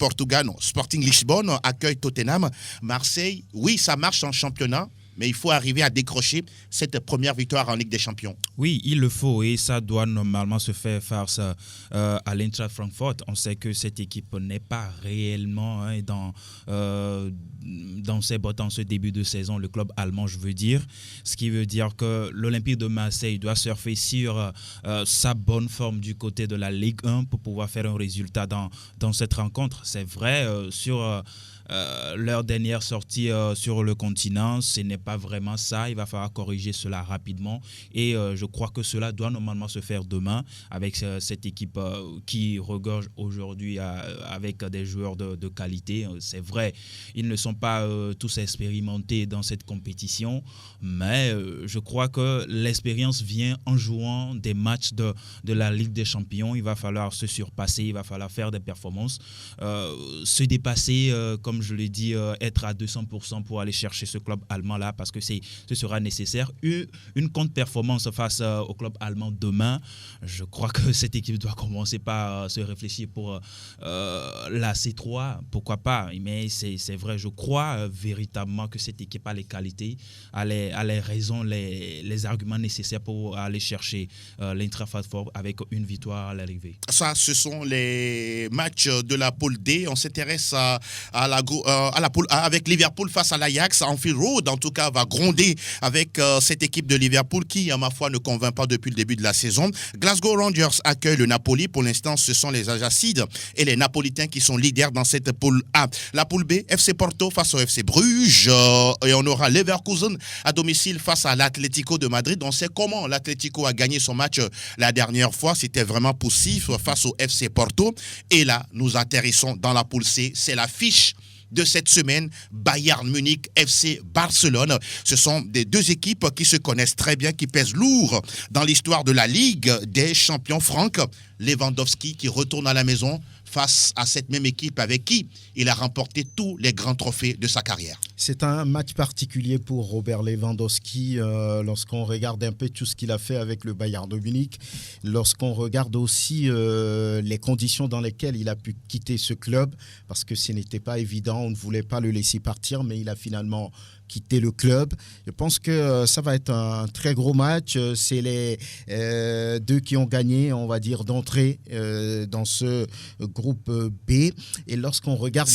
Lisbonne accueille Tottenham. Marseille, oui, ça marche en championnat, mais il faut arriver à décrocher cette première victoire en Ligue des Champions. Oui, il le faut et ça doit normalement se faire face à l'Eintracht Francfort. On sait que cette équipe n'est pas réellement dans ses bottes en ce début de saison, le club allemand, je veux dire. Ce qui veut dire que l'Olympique de Marseille doit surfer sur sa bonne forme du côté de la Ligue 1 pour pouvoir faire un résultat dans cette rencontre. C'est vrai, sur... leur dernière sortie sur le continent, ce n'est pas vraiment ça. Il va falloir corriger cela rapidement et je crois que cela doit normalement se faire demain avec cette équipe qui regorge aujourd'hui avec des joueurs de qualité. C'est vrai, ils ne sont pas tous expérimentés dans cette compétition, mais je crois que l'expérience vient en jouant des matchs de la Ligue des Champions. Il va falloir se surpasser, il va falloir faire des performances, se dépasser comme je l'ai dit, être à 200% pour aller chercher ce club allemand-là parce que ce sera nécessaire. Une contre-performance face au club allemand demain, je crois que cette équipe doit commencer par se réfléchir pour la C3, pourquoi pas. Mais c'est vrai, je crois véritablement que cette équipe a les qualités, a les raisons, les arguments nécessaires pour aller chercher l'Eintracht Francfort avec une victoire à l'arrivée. Ça, ce sont les matchs de la poule D. On s'intéresse à la poule A avec Liverpool face à l'Ajax. Anfield Road, en tout cas, va gronder avec cette équipe de Liverpool qui, à ma foi, ne convainc pas depuis le début de la saison. Glasgow Rangers accueille le Napoli. Pour l'instant, ce sont les Ajacides et les Napolitains qui sont leaders dans cette poule A. La poule B, FC Porto face au FC Bruges. Et on aura Leverkusen à domicile face à l'Atlético de Madrid. On sait comment l'Atlético a gagné son match la dernière fois. C'était vraiment poussif face au FC Porto. Et là, nous atterrissons dans la poule C. C'est l'affiche de cette semaine, Bayern Munich, FC Barcelone. Ce sont des deux équipes qui se connaissent très bien, qui pèsent lourd dans l'histoire de la Ligue des champions. Franck Lewandowski qui retourne à la maison face à cette même équipe avec qui il a remporté tous les grands trophées de sa carrière. C'est un match particulier pour Robert Lewandowski lorsqu'on regarde un peu tout ce qu'il a fait avec le Bayern de Munich, lorsqu'on regarde aussi les conditions dans lesquelles il a pu quitter ce club, parce que ce n'était pas évident, on ne voulait pas le laisser partir, mais il a finalement quitté le club. Je pense que ça va être un très gros match. C'est les deux qui ont gagné, on va dire, d'entrée dans ce groupe B. Et lorsqu'on regarde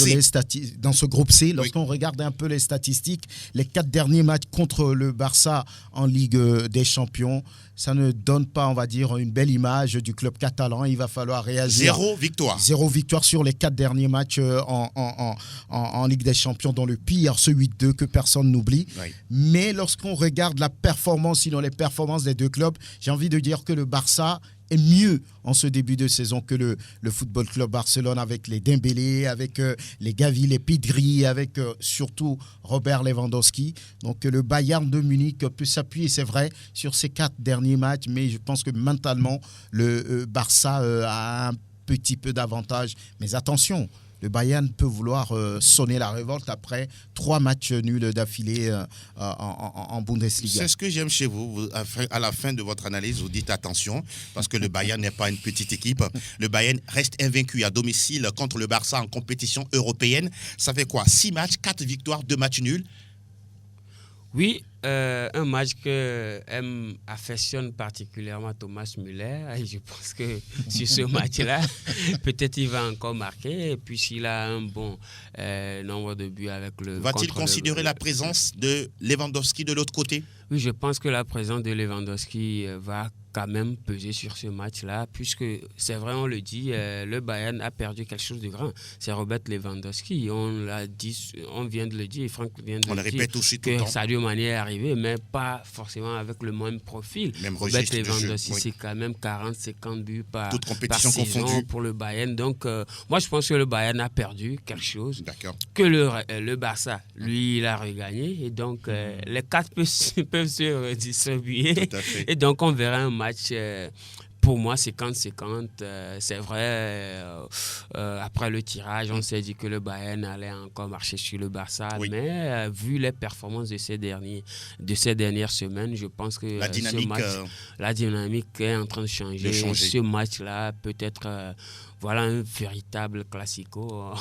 dans ce groupe C, lorsqu'on regarde un peu les statistiques, les 4 derniers matchs contre le Barça en Ligue des Champions, ça ne donne pas, on va dire, une belle image du club catalan. Il va falloir réagir. 0 victoire. 0 victoire sur les 4 derniers matchs en Ligue des Champions, dans le pire, ce 8-2 que personne n'oublie. Oui. Mais lorsqu'on regarde la performance, sinon les performances des deux clubs, j'ai envie de dire que le Barça est mieux en ce début de saison que le Football Club Barcelone, avec les Dembélé, avec les Gavi, les Pedri, avec surtout Robert Lewandowski. Donc le Bayern de Munich peut s'appuyer, c'est vrai, sur ces 4 derniers matchs, mais je pense que mentalement, le Barça a un petit peu d'avantage. Mais attention, le Bayern peut vouloir sonner la révolte après 3 matchs nuls d'affilée en Bundesliga. C'est ce que j'aime chez vous. À la fin de votre analyse, vous dites attention, parce que le Bayern n'est pas une petite équipe. Le Bayern reste invaincu à domicile contre le Barça en compétition européenne. Ça fait quoi? 6 matchs, 4 victoires, 2 matchs nuls. Oui, un match que affectionne particulièrement Thomas Müller. Et je pense que sur ce match-là, peut-être il va encore marquer, puisqu'il a un bon nombre de buts avec le. Va-t-il considérer la présence de Lewandowski de l'autre côté? Oui, je pense que la présence de Lewandowski va quand même peser sur ce match-là, puisque c'est vrai, on le dit, le Bayern a perdu quelque chose de grand. C'est Robert Lewandowski. On l'a dit, on vient de le dire, Franck vient de on le dire. Répète aussi tout que le temps. Sadio Mané est arrivé, mais pas forcément avec le même profil. Même Robert registre de jeu, Lewandowski, oui. c'est quand même 40-50 buts par compétition saison confondue pour le Bayern. Donc, moi, je pense que le Bayern a perdu quelque chose. D'accord. Que le Barça, lui, il a regagné. Et donc, les quatre peuvent se redistribuer. Tout à fait. Et donc, on verra un match... pour moi, 50-50, c'est vrai. Après le tirage, on s'est dit que le Bayern allait encore marcher sur le Barça. Oui. Mais vu les performances de ces dernières semaines, je pense que La dynamique, la dynamique est en train de changer. Ce match-là peut être... voilà un véritable classico,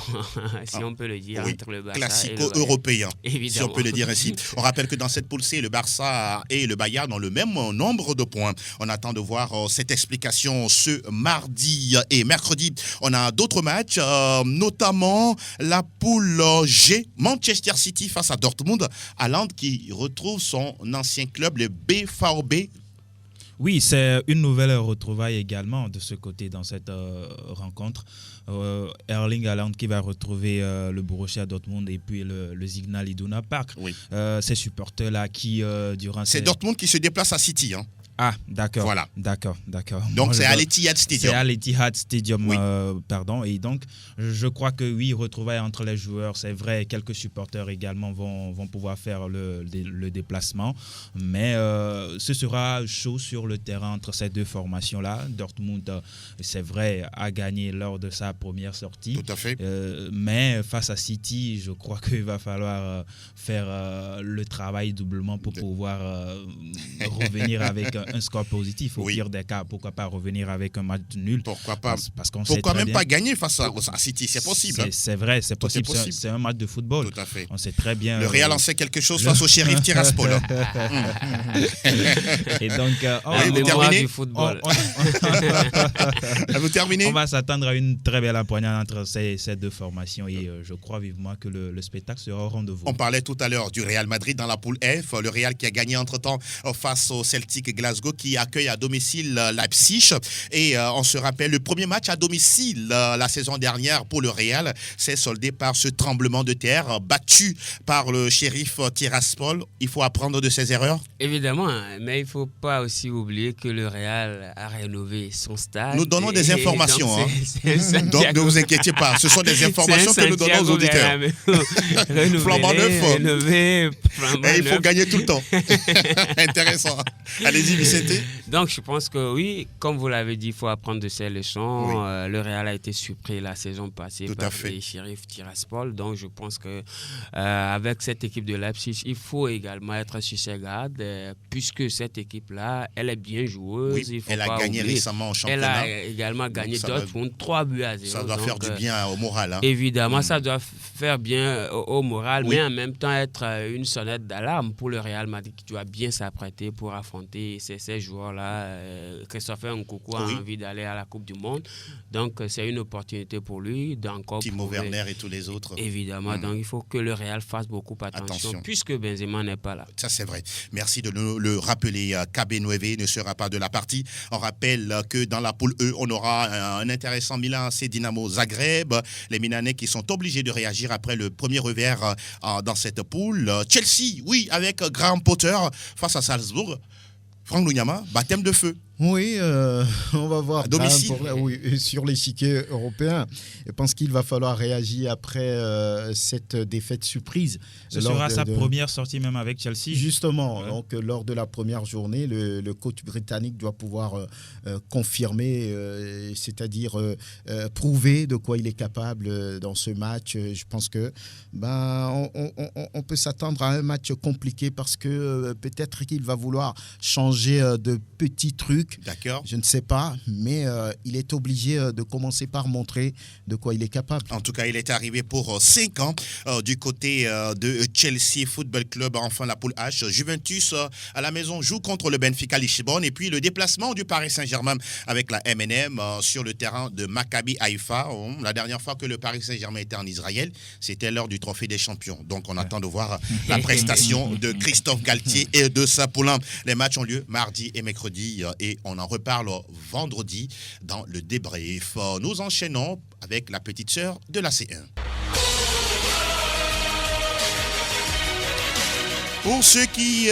si on peut le dire, oui, entre le Barça classico et le Bayern. européen, Évidemment. si on peut le dire ainsi. On rappelle que dans cette poule C, le Barça et le Bayern ont le même nombre de points. On attend de voir cette explication ce mardi et mercredi. On a d'autres matchs, notamment la poule G, Manchester City face à Dortmund, Haaland qui retrouve son ancien club, le BVB. Oui, c'est une nouvelle retrouvaille également de ce côté dans cette rencontre. Erling Haaland qui va retrouver le Borussia Dortmund et puis le Signal Iduna Park. Oui. Ces supporters-là qui, durant... C'est Dortmund qui se déplace à City. Hein. Ah, d'accord. Voilà. D'accord. Donc, c'est à l'Etihad Stadium. C'est à l'Etihad Stadium, Oui. pardon. Et donc, je crois que oui, retrouvailles entre les joueurs, c'est vrai, quelques supporters également vont pouvoir faire le déplacement. Mais ce sera chaud sur le terrain entre ces deux formations-là. Dortmund, c'est vrai, a gagné lors de sa première sortie. Tout à fait. Mais face à City, je crois qu'il va falloir faire le travail doublement pour pouvoir revenir avec un score positif. Au pire des cas, pourquoi pas revenir avec un match nul. Pourquoi pas parce qu'on pourquoi sait très même bien, pas gagner face à City? C'est possible. C'est vrai, c'est possible. possible. C'est un match de football. Tout à fait. On sait très bien. Le Real en sait quelque chose face au Sheriff Tiraspol. Et donc, vous terminez du football. Vous terminez? On va s'attendre à une très belle empoignade entre ces deux formations et je crois vivement que le spectacle sera au rendez-vous. On parlait tout à l'heure du Real Madrid dans la poule F, le Real qui a gagné entre-temps face au Celtic Glasgow qui accueille à domicile Leipzig. Et on se rappelle, le premier match à domicile la saison dernière pour le Real s'est soldé par ce tremblement de terre battu par le Sheriff Tiraspol. Il faut apprendre de ses erreurs? Évidemment, mais il ne faut pas aussi oublier que le Real a rénové son stade. Nous donnons des informations. Donc ne vous inquiétez pas, ce sont des informations que nous donnons aux auditeurs. Flambant neuf. Et il faut gagner tout le temps. Intéressant. Allez-y, Vicente. Donc je pense que oui, comme vous l'avez dit, il faut apprendre de ces leçons. Oui. Le Real a été surpris la saison passée par les Sheriff Tiraspol. Donc je pense que avec cette équipe de Leipzig, il faut également être sur ses gardes, puisque cette équipe-là, elle est bien joueuse. Oui, il faut elle a gagné récemment au championnat. Elle a également gagné Dortmund 3-0. Ça doit faire du bien au moral. Hein. Évidemment, ça doit faire bien au moral, mais en même temps être une sonnette d'alarme pour le Real Madrid qui doit bien s'apprêter pour affronter ces joueurs-là. Christopher Nkunku a envie d'aller à la Coupe du Monde. Donc, c'est une opportunité pour lui d'encore Timo Werner et tous les autres. Évidemment. Donc, il faut que le Real fasse beaucoup attention. Puisque Benzema n'est pas là. Ça, c'est vrai. Merci de nous le rappeler. KB9 ne sera pas de la partie. On rappelle que dans la poule E, on aura un intéressant Milan AC Dynamo Zagreb. Les Milanais qui sont obligés de réagir après le premier revers dans cette poule. Chelsea, oui, avec Graham Potter face à Salzbourg. Franck Lunyama, baptême de feu. Oui, on va voir. À domicile. Sur l'échiquier européen. Je pense qu'il va falloir réagir après cette défaite surprise. Ce sera sa première sortie même avec Chelsea. Justement, donc lors de la première journée, le coach britannique doit pouvoir confirmer, c'est-à-dire prouver de quoi il est capable dans ce match. Je pense que on peut s'attendre à un match compliqué parce que peut-être qu'il va vouloir changer de petits trucs truc. D'accord. Je ne sais pas, mais il est obligé de commencer par montrer de quoi il est capable. En tout cas, il est arrivé pour 5 ans du côté de Chelsea Football Club, enfin la poule H. Juventus à la maison joue contre le Benfica Lisbonne. Et puis le déplacement du Paris Saint-Germain avec la MNM sur le terrain de Maccabi Haïfa. La dernière fois que le Paris Saint-Germain était en Israël, c'était lors du Trophée des Champions. Donc on attend de voir la prestation de Christophe Galtier et de sa poulain. Les matchs ont lieu mardi et mercredi et on en reparle vendredi dans le débrief. Nous enchaînons avec la petite sœur de la C1. Pour ceux qui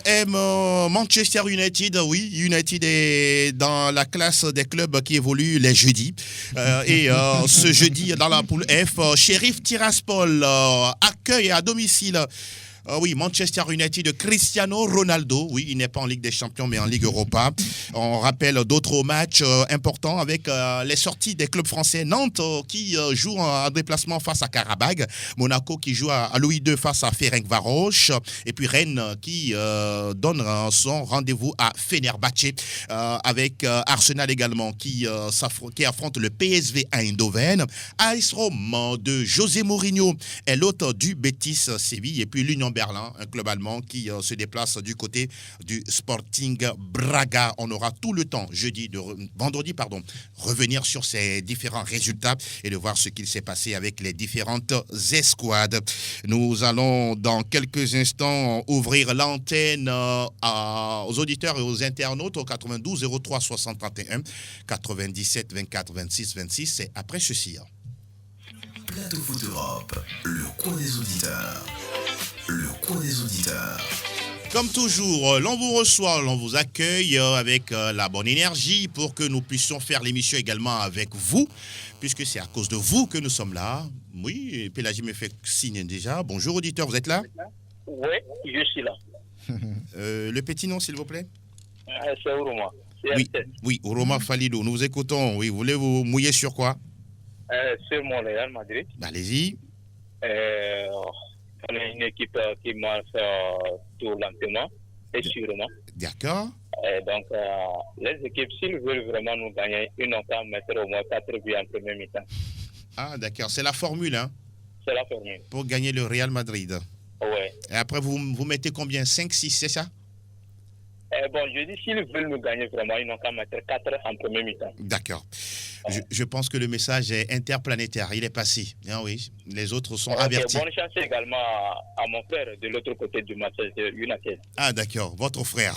aiment Manchester United, oui, United est dans la classe des clubs qui évoluent les jeudis. Et ce jeudi, dans la poule F, Sheriff Tiraspol accueille à domicile oui, Manchester United de Cristiano Ronaldo. Oui, il n'est pas en Ligue des Champions, mais en Ligue Europa. On rappelle d'autres matchs importants avec les sorties des clubs français. Nantes qui joue en déplacement face à Karabag. Monaco qui joue à Louis II face à Ferencvaros. Et puis Rennes qui donne son rendez-vous à Fenerbahçe. Avec Arsenal également qui affronte le PSV Eindhoven. AS Rome de José Mourinho est l'hôte du Betis Séville. Et puis l'Union Berlin, un club allemand qui se déplace du côté du Sporting Braga. On aura tout le temps, vendredi, revenir sur ces différents résultats et de voir ce qu'il s'est passé avec les différentes escouades. Nous allons dans quelques instants ouvrir l'antenne aux auditeurs et aux internautes au 92 03 60 31 97 24 26 26. C'est après ceci. Plateau Foot Europe, le coin des auditeurs. Le coin des auditeurs. Comme toujours, l'on vous reçoit, l'on vous accueille avec la bonne énergie pour que nous puissions faire l'émission également avec vous, puisque c'est à cause de vous que nous sommes là. Oui, et Pélagie me fait signe déjà. Bonjour auditeur, vous êtes là? Oui, je suis là. Le petit nom, s'il vous plaît? C'est Oroma. Oui, Oroma Falidou, nous vous écoutons. Oui, voulez vous mouiller sur quoi? Sur mon Real Madrid. Allez-y. On est une équipe qui marche tout lentement et sûrement. D'accord. Donc, les équipes, s'ils veulent vraiment nous gagner, ils n'ont qu'à mettre au moins 4 buts en première mi-temps. Ah, d'accord. C'est la formule, hein? C'est la formule. Pour gagner le Real Madrid. Oui. Et après, vous mettez combien? 5, 6, c'est ça? Bon, je dis, s'ils veulent nous gagner vraiment, ils n'ont qu'à mettre 4 en première mi-temps. D'accord. Je pense que le message est interplanétaire. Il est passé. Ah oui, les autres sont avertis. Bonne chance également à mon frère de l'autre côté du Manchester United. Ah d'accord, votre frère.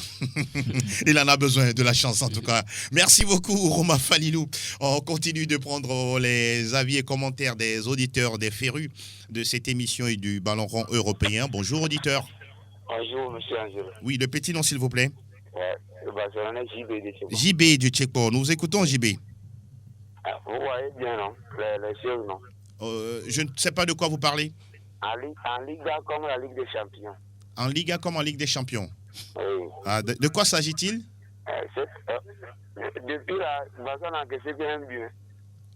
Il en a besoin de la chance en tout cas. Merci beaucoup Roma Falilou. On continue de prendre les avis et commentaires des auditeurs, des férus de cette émission et du Ballon rond européen. Bonjour auditeur. Bonjour monsieur Angelo. Oui, le petit nom s'il vous plaît. JB de Tchèque. JB du Tchèque. Nous vous écoutons JB. Vous voyez bien, non? Les choses, non? Je ne sais pas de quoi vous parlez. En Liga comme la Ligue des Champions. En Liga comme en Ligue des Champions. Oui. Ah, de quoi s'agit-il? Depuis la Barcelone a encaissé bien un but.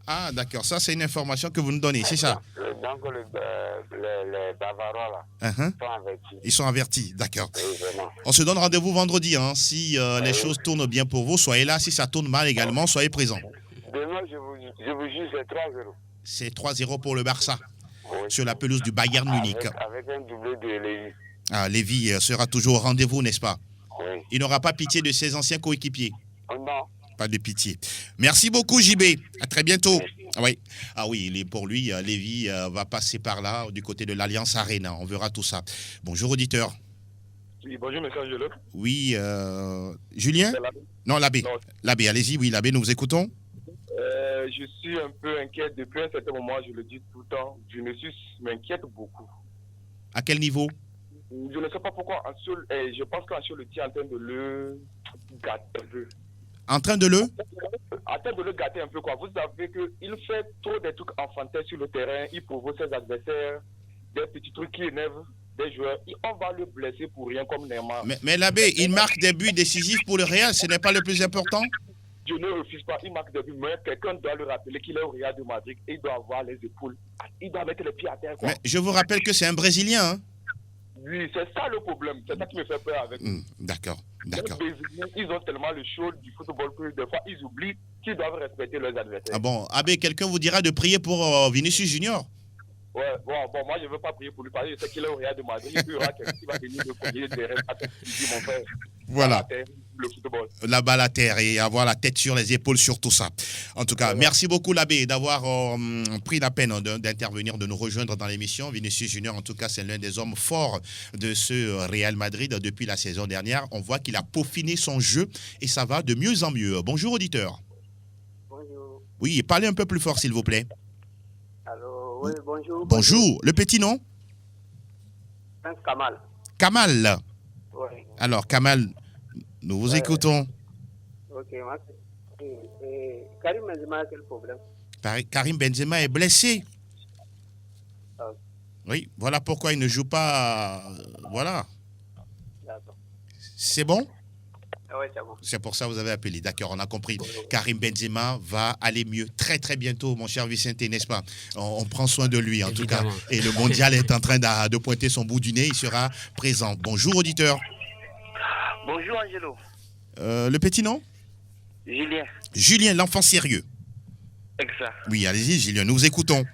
Ah d'accord, ça c'est une information que vous nous donnez, c'est ça? Donc les Bavarois là sont avertis. Ils sont avertis, d'accord. Oui, vraiment. On se donne rendez-vous vendredi, hein. Si les choses tournent bien pour vous, soyez là. Si ça tourne mal également, soyez présents. Demain, je vous jure, c'est 3-0. C'est 3-0 pour le Barça, Oui. sur la pelouse du Bayern Munich. Avec un doublé de Lévy. Ah, Lévy sera toujours au rendez-vous, n'est-ce pas? Oui. Il n'aura pas pitié de ses anciens coéquipiers. Oh non. Pas de pitié. Merci beaucoup, JB. À très bientôt. Ah oui, pour lui, Lévy va passer par là, du côté de l'Alliance Arena. On verra tout ça. Bonjour, auditeur. Oui, bonjour, monsieur Angelo. Oui, Julien? Non, l'abbé. L'abbé, allez-y, oui, l'abbé, nous vous écoutons. Je suis un peu inquiet depuis un certain moment, je le dis tout le temps. Je m'inquiète beaucoup. À quel niveau? Je ne sais pas pourquoi. Je pense qu'Ancelotti est en train de le gâter un peu. En train de le? En train de le gâter un peu, quoi. Vous savez qu'il fait trop des trucs enfantins sur le terrain. Il provoque ses adversaires, des petits trucs qui énervent des joueurs. On va le blesser pour rien comme Neymar. Mais l'abbé, il marque des buts décisifs pour le Real. Ce n'est pas le plus important? Je ne refuse pas, il marque des buts, mais quelqu'un doit le rappeler qu'il est au Real de Madrid et il doit avoir les épaules. Il doit mettre les pieds à terre, quoi. Mais je vous rappelle que c'est un Brésilien, hein? Oui, c'est ça le problème. C'est ça qui me fait peur avec eux. D'accord. Ils ont tellement le show du football que des fois, ils oublient qu'ils doivent respecter leurs adversaires. Ah bon, Abbé, quelqu'un vous dira de prier pour Vinicius Junior? Ouais, bon, moi, je ne veux pas prier pour lui parce que je sais qu'il est au Real de Madrid. Il y aura quelqu'un qui va venir me cogner des rêves à mon frère. Voilà. Le football. La balle à terre et avoir la tête sur les épaules sur tout ça. En tout cas, merci beaucoup l'abbé d'avoir pris la peine d'intervenir, de nous rejoindre dans l'émission. Vinicius Junior, en tout cas, c'est l'un des hommes forts de ce Real Madrid depuis la saison dernière. On voit qu'il a peaufiné son jeu et ça va de mieux en mieux. Bonjour auditeur. Bonjour. Oui, parlez un peu plus fort s'il vous plaît. Allô, oui, bonjour. Bonjour. Le petit nom? Kamal. Kamal. Oui. Alors, Kamal, nous vous écoutons. Ok, moi, Karim Benzema a quel problème? Karim Benzema est blessé. Ah. Oui, voilà pourquoi il ne joue pas. Voilà. D'accord. C'est bon? Oui, c'est bon. C'est pour ça que vous avez appelé. D'accord, on a compris. Karim Benzema va aller mieux très très bientôt, mon cher Vicente, n'est-ce pas? On prend soin de lui en Évidemment. tout cas. Et le mondial est en train de pointer son bout du nez. Il sera présent. Bonjour auditeur. Bonjour Angelo. Le petit nom? Julien. Julien, l'enfant sérieux. Exact. Oui, allez-y Julien, nous vous écoutons.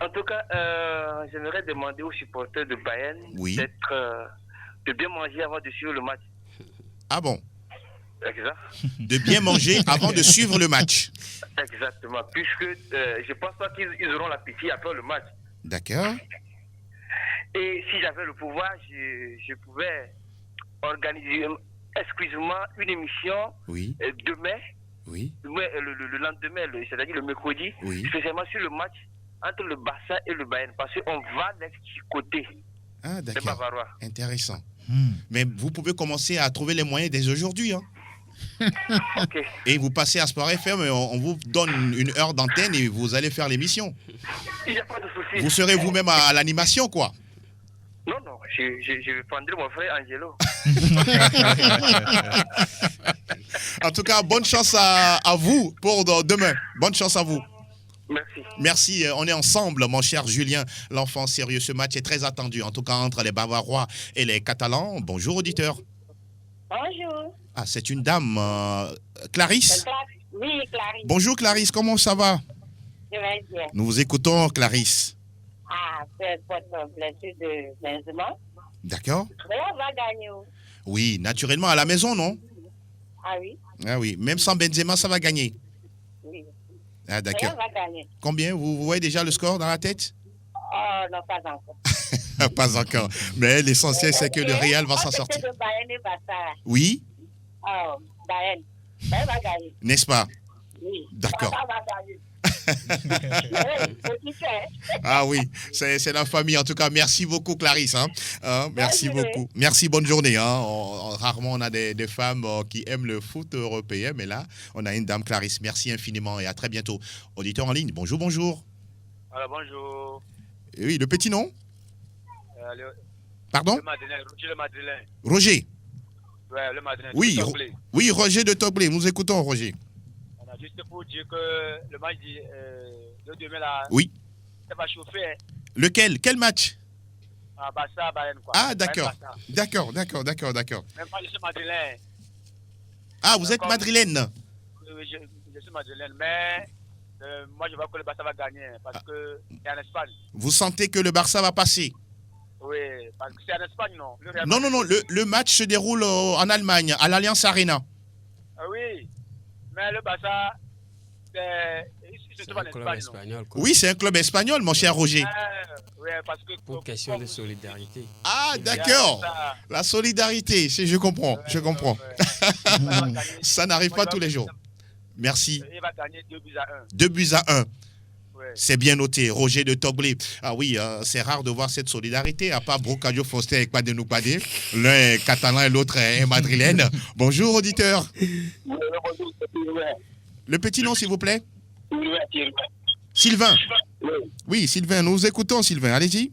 En tout cas, j'aimerais demander aux supporters de Bayern de bien manger avant de suivre le match. Ah bon? Exact. De bien manger avant de suivre le match. Exactement. Puisque je pense pas qu'ils auront l'appétit après le match. D'accord. Et si j'avais le pouvoir, je pouvais organiser exclusivement une émission demain, le lendemain, c'est-à-dire le mercredi, spécialement sur le match entre le Barça et le Bayern, parce qu'on va côté. Ah, d'accord. Les Bavarois. Intéressant. Mais vous pouvez commencer à trouver les moyens dès aujourd'hui. Hein. Okay. Et vous passez à Sport FM, on vous donne une heure d'antenne et vous allez faire l'émission. Il n'y a pas de souci. Vous serez vous-même à l'animation, quoi. Non, je prendrai mon frère Angelo. En tout cas, bonne chance à vous pour demain. Bonne chance à vous. Merci. Merci, on est ensemble, mon cher Julien, l'enfant sérieux. Ce match est très attendu, en tout cas entre les Bavarois et les Catalans. Bonjour, auditeur. Bonjour. Ah, c'est une dame, Clarisse. Oui, Clarisse. Bonjour, Clarisse, comment ça va? Je vais bien. Nous vous écoutons, Clarisse. Ah, c'est votre blessure de Benzema. D'accord. Mais on va gagner. Oui, naturellement, à la maison, non? Ah oui. Ah oui, même sans Benzema, ça va gagner. Oui. Ah, d'accord. Mais on va gagner. Combien? Vous voyez déjà le score dans la tête? Oh, non, pas encore. Pas encore. Mais l'essentiel, c'est que le Real va s'en sortir. De Bayern et Barça. Oui? Oh, Bayern. Bayern va gagner. N'est-ce pas? Oui. D'accord. Barça va gagner. Ah oui, c'est la famille. En tout cas, merci beaucoup, Clarisse. Merci beaucoup. Merci, bonne journée. Rarement, on a des femmes qui aiment le foot européen, mais là, on a une dame, Clarisse. Merci infiniment et à très bientôt. Auditeur en ligne, bonjour, bonjour. Alors, bonjour. Oui, le petit nom? Pardon? Roger le Madrilène. Roger. Ouais, le Madrilène. Oui, Roger de Toblé. Nous écoutons, Roger. Juste pour dire que le match de demain là, oui, ça va chauffer. Hein. Lequel? Quel match? Barça, Bayern quoi. Ah, d'accord. D'accord. Même pas, je suis madrilène. Ah, vous êtes madrilène? Oui, je suis madrilène, mais moi je vois que le Barça va gagner parce que c'est en Espagne. Vous sentez que le Barça va passer? Oui, parce que c'est en Espagne, non? Non. Le match se déroule en Allemagne, à l'Allianz Arena. Ah oui. Mais le Barça, c'est un club espagnol. Oui, c'est un club espagnol, mon cher Roger. Oui, parce que pour question de solidarité. Ah, d'accord. La solidarité, je comprends. Ça n'arrive pas tous les jours. Merci. Il va gagner 2-1. 2-1. C'est bien noté, Roger de Toblé. Ah oui, c'est rare de voir cette solidarité, à part Brocadio Foster et Kwadenu Kwadé. L'un est catalan et l'autre est madrilène. Bonjour, auditeur. Le petit nom, s'il vous plaît? Sylvain. Oui, Sylvain, nous vous écoutons, Sylvain. Allez-y.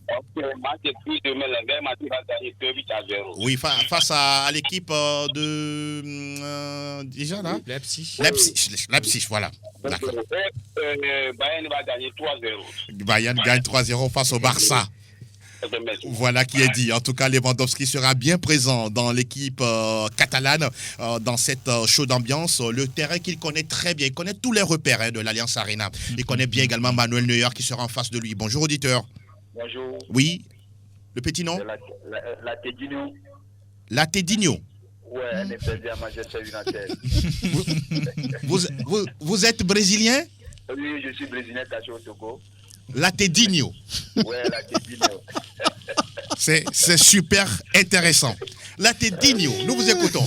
Oui, face à l'équipe de... déjà là? Leipzig, voilà. D'accord. Bayern va gagner 3-0. Bayern gagne 3-0 face au Barça. Voilà qui est dit. En tout cas, Lewandowski sera bien présent dans l'équipe catalane, dans cette chaude ambiance. Le terrain qu'il connaît très bien. Il connaît tous les repères de l'Alliance Arena. Il connaît bien également Manuel Neuer qui sera en face de lui. Bonjour, auditeur. Bonjour. Oui. Le petit nom? La Tedinho. La Tedinho. Ouais, elle est perdue à Manchester United. Vous êtes brésilien? Oui, je suis brésilien, caché au Togo. La Tedinho. Ouais, la Tedinho. C'est super intéressant. La Tedinho, nous vous écoutons.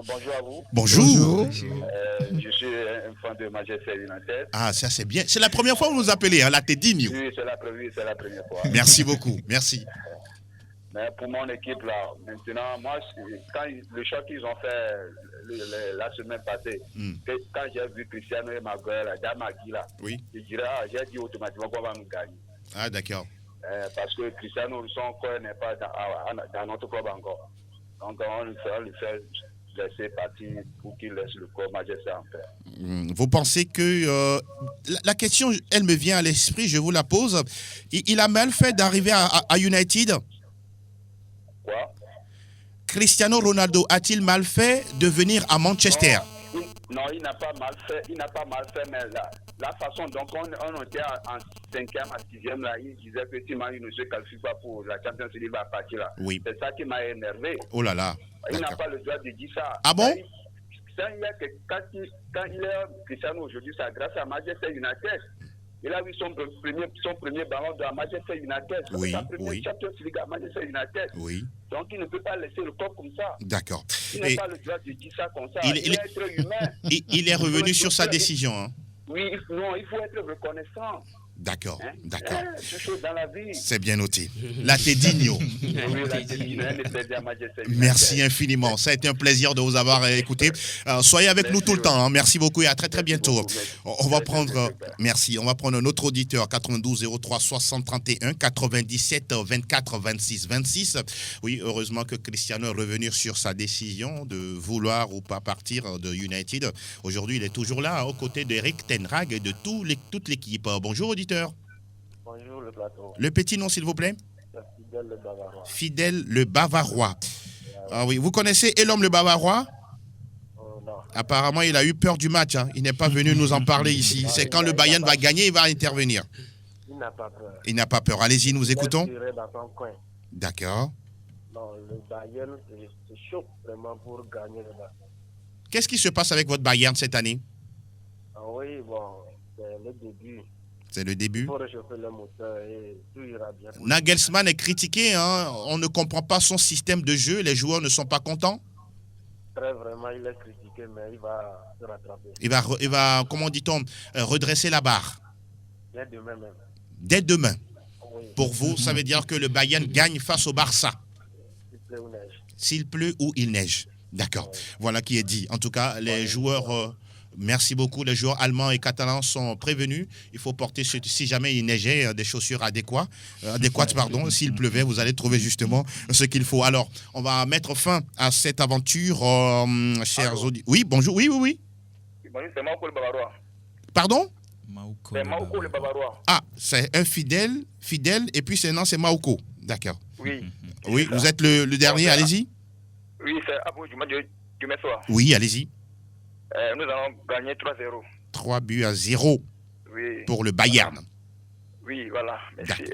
Bonjour à vous. Bonjour. Je suis un fan de Manchester United. Ah, ça c'est bien. C'est la première fois que vous nous appelez, hein, la Tedinho. Oui, c'est la première fois. Merci beaucoup, merci. Mais pour mon équipe, là, maintenant, moi, quand le choc qu'ils ont fait la semaine passée, quand j'ai vu Cristiano et Maguire, la dame Magui, là, oui. J'ai dit automatiquement qu'on va nous gagner. Ah, d'accord. Parce que Cristiano, son corps n'est pas dans notre club encore. Donc, on le fait laisser partir pour qu'il laisse le corps Manchester en paix. Vous pensez que... la question, elle me vient à l'esprit, je vous la pose. Il a mal fait d'arriver à United? Quoi? Cristiano Ronaldo a-t-il mal fait de venir à Manchester? Non, il n'a pas mal fait. Mais la façon dont on était en 5e, à 6e, là, il disait que si il ne se qualifie pas pour la Champions League, il va partir là. Oui. C'est ça qui m'a énervé. Oh là là. Il n'a pas le droit de dire ça. Ah bon? Quand il est Cristiano aujourd'hui, c'est grâce à Manchester United. Il a eu son premier ballon de Manchester United. Oui, sa première Champions League à Manchester United. Oui. Donc il ne peut pas laisser le corps comme ça. D'accord. Il n'a pas le droit de dire ça comme ça. Il est être humain. Il est revenu sur sa décision. Hein. Oui, non, il faut être reconnaissant. D'accord, d'accord. C'est chaud dans la vie. C'est bien noté. La Tedinho. Oui, la Tedinho, elle est perdue à Manchester United. Merci infiniment. Ça a été un plaisir de vous avoir écouté. Soyez avec nous tout le temps. Hein. Merci beaucoup et à très très bientôt. On va prendre, merci. On va prendre un autre auditeur 92 03 60 31 97 24 26 26. Oui, heureusement que Cristiano est revenu sur sa décision de vouloir ou pas partir de United. Aujourd'hui, il est toujours là, aux côtés d'Eric Ten Hag et de toute l'équipe. Bonjour auditeur. Bonjour le plateau. Le petit nom s'il vous plaît? Fidèle le Bavarois. Fidèle le Bavarois. Ah oui, vous connaissez Elom le Bavarois? Non. Apparemment, il a eu peur du match. Hein. Il n'est pas venu nous en parler ici. C'est quand le Bayern va gagner, il va intervenir. Il n'a pas peur. Il n'a pas peur. Allez-y, nous écoutons. Il est dans son coin. D'accord. Non, le Bayern, c'est chaud vraiment pour gagner le match. Qu'est-ce qui se passe avec votre Bayern cette année? Ah oui, bon, c'est le début. C'est le début. Il faut réchauffer le moteur et tout ira bien. Nagelsmann est critiqué. Hein. On ne comprend pas son système de jeu. Les joueurs ne sont pas contents. Très vraiment, il est critiqué, mais il va se rattraper. Il va comment dit-on, redresser la barre. Dès demain même. Dès demain. Oui. Pour vous, ça veut dire que le Bayern gagne face au Barça. S'il pleut ou neige. S'il pleut ou il neige. D'accord. Oui. Voilà qui est dit. En tout cas, les joueurs... Merci beaucoup. Les joueurs allemands et catalans sont prévenus. Il faut porter, si jamais il neigeait, des chaussures adéquates. S'il pleuvait, vous allez trouver justement ce qu'il faut. Alors, on va mettre fin à cette aventure, chers auditeurs. Oui, bonjour. Oui. Bonjour, c'est Mauko le Bavarois. Pardon? C'est Mauko le Bavarois. Ah, c'est un fidèle, et puis c'est Mauko. D'accord. Oui. Oui, vous êtes le dernier, allez-y. Oui, c'est Abou du Messoir. Oui, allez-y. Nous allons gagner 3-0. 3-0 oui. Pour le Bayern. Oui, voilà. Merci.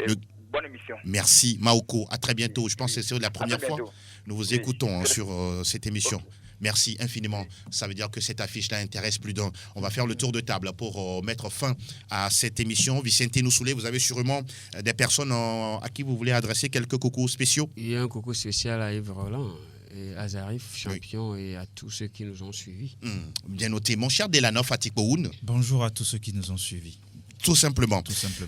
Bonne émission. Merci, Mauko. À très bientôt. Je pense que c'est la première fois que nous vous écoutons sur cette émission. Okay. Merci infiniment. Ça veut dire que cette affiche-là intéresse plus d'un. On va faire le tour de table pour mettre fin à cette émission. Vicente Noussoulé, vous avez sûrement des personnes à qui vous voulez adresser quelques coucous spéciaux? Il y a un coucou spécial à Yves Roland. Et Azarif, champion, oui. Et à tous ceux qui nous ont suivis. Bien noté. Mon cher Delanoff Atikoun. Bonjour à tous ceux qui nous ont suivis. Tout simplement.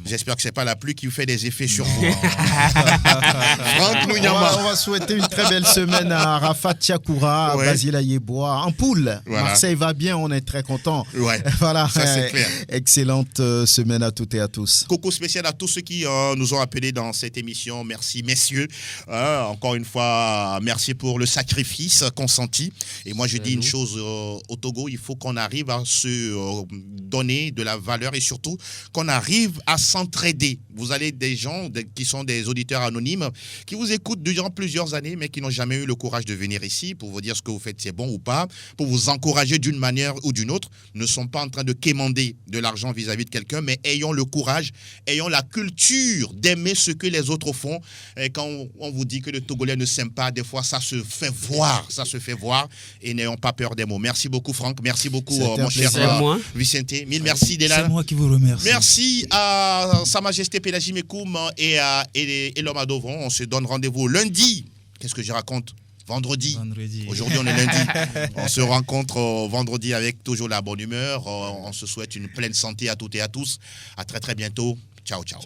J'espère que ce n'est pas la pluie qui fait des effets sur vous. Franck Nouyama. On va souhaiter une très belle semaine à Rafat Tchakoura, à Basile Ayebois. En poule, voilà. Marseille va bien, on est très content. Ouais, voilà, ça c'est clair. Excellente semaine à toutes et à tous. Coucou spécial à tous ceux qui nous ont appelés dans cette émission. Merci messieurs. Encore une fois, merci pour le sacrifice consenti. Et moi je dis une chose au Togo, il faut qu'on arrive à se donner de la valeur et surtout qu'on arrive à s'entraider. Vous avez des gens qui sont des auditeurs anonymes qui vous écoutent durant plusieurs années, mais qui n'ont jamais eu le courage de venir ici pour vous dire ce que vous faites, c'est bon ou pas, pour vous encourager d'une manière ou d'une autre. Ne sont pas en train de quémander de l'argent vis-à-vis de quelqu'un, mais ayons le courage, ayons la culture d'aimer ce que les autres font. Et quand on vous dit que le Togolais ne s'aime pas, des fois ça se fait voir, et n'ayons pas peur des mots. Merci beaucoup Franck, merci beaucoup mon cher Vicente. Mille merci Dela. C'est moi qui vous remercie. Merci à Sa Majesté Pélagie Mekoum et l'homme à Dovon. On se donne rendez-vous lundi. Qu'est-ce que je raconte? Vendredi. Aujourd'hui, on est lundi. On se rencontre vendredi avec toujours la bonne humeur. On se souhaite une pleine santé à toutes et à tous. À très très bientôt. Ciao, ciao.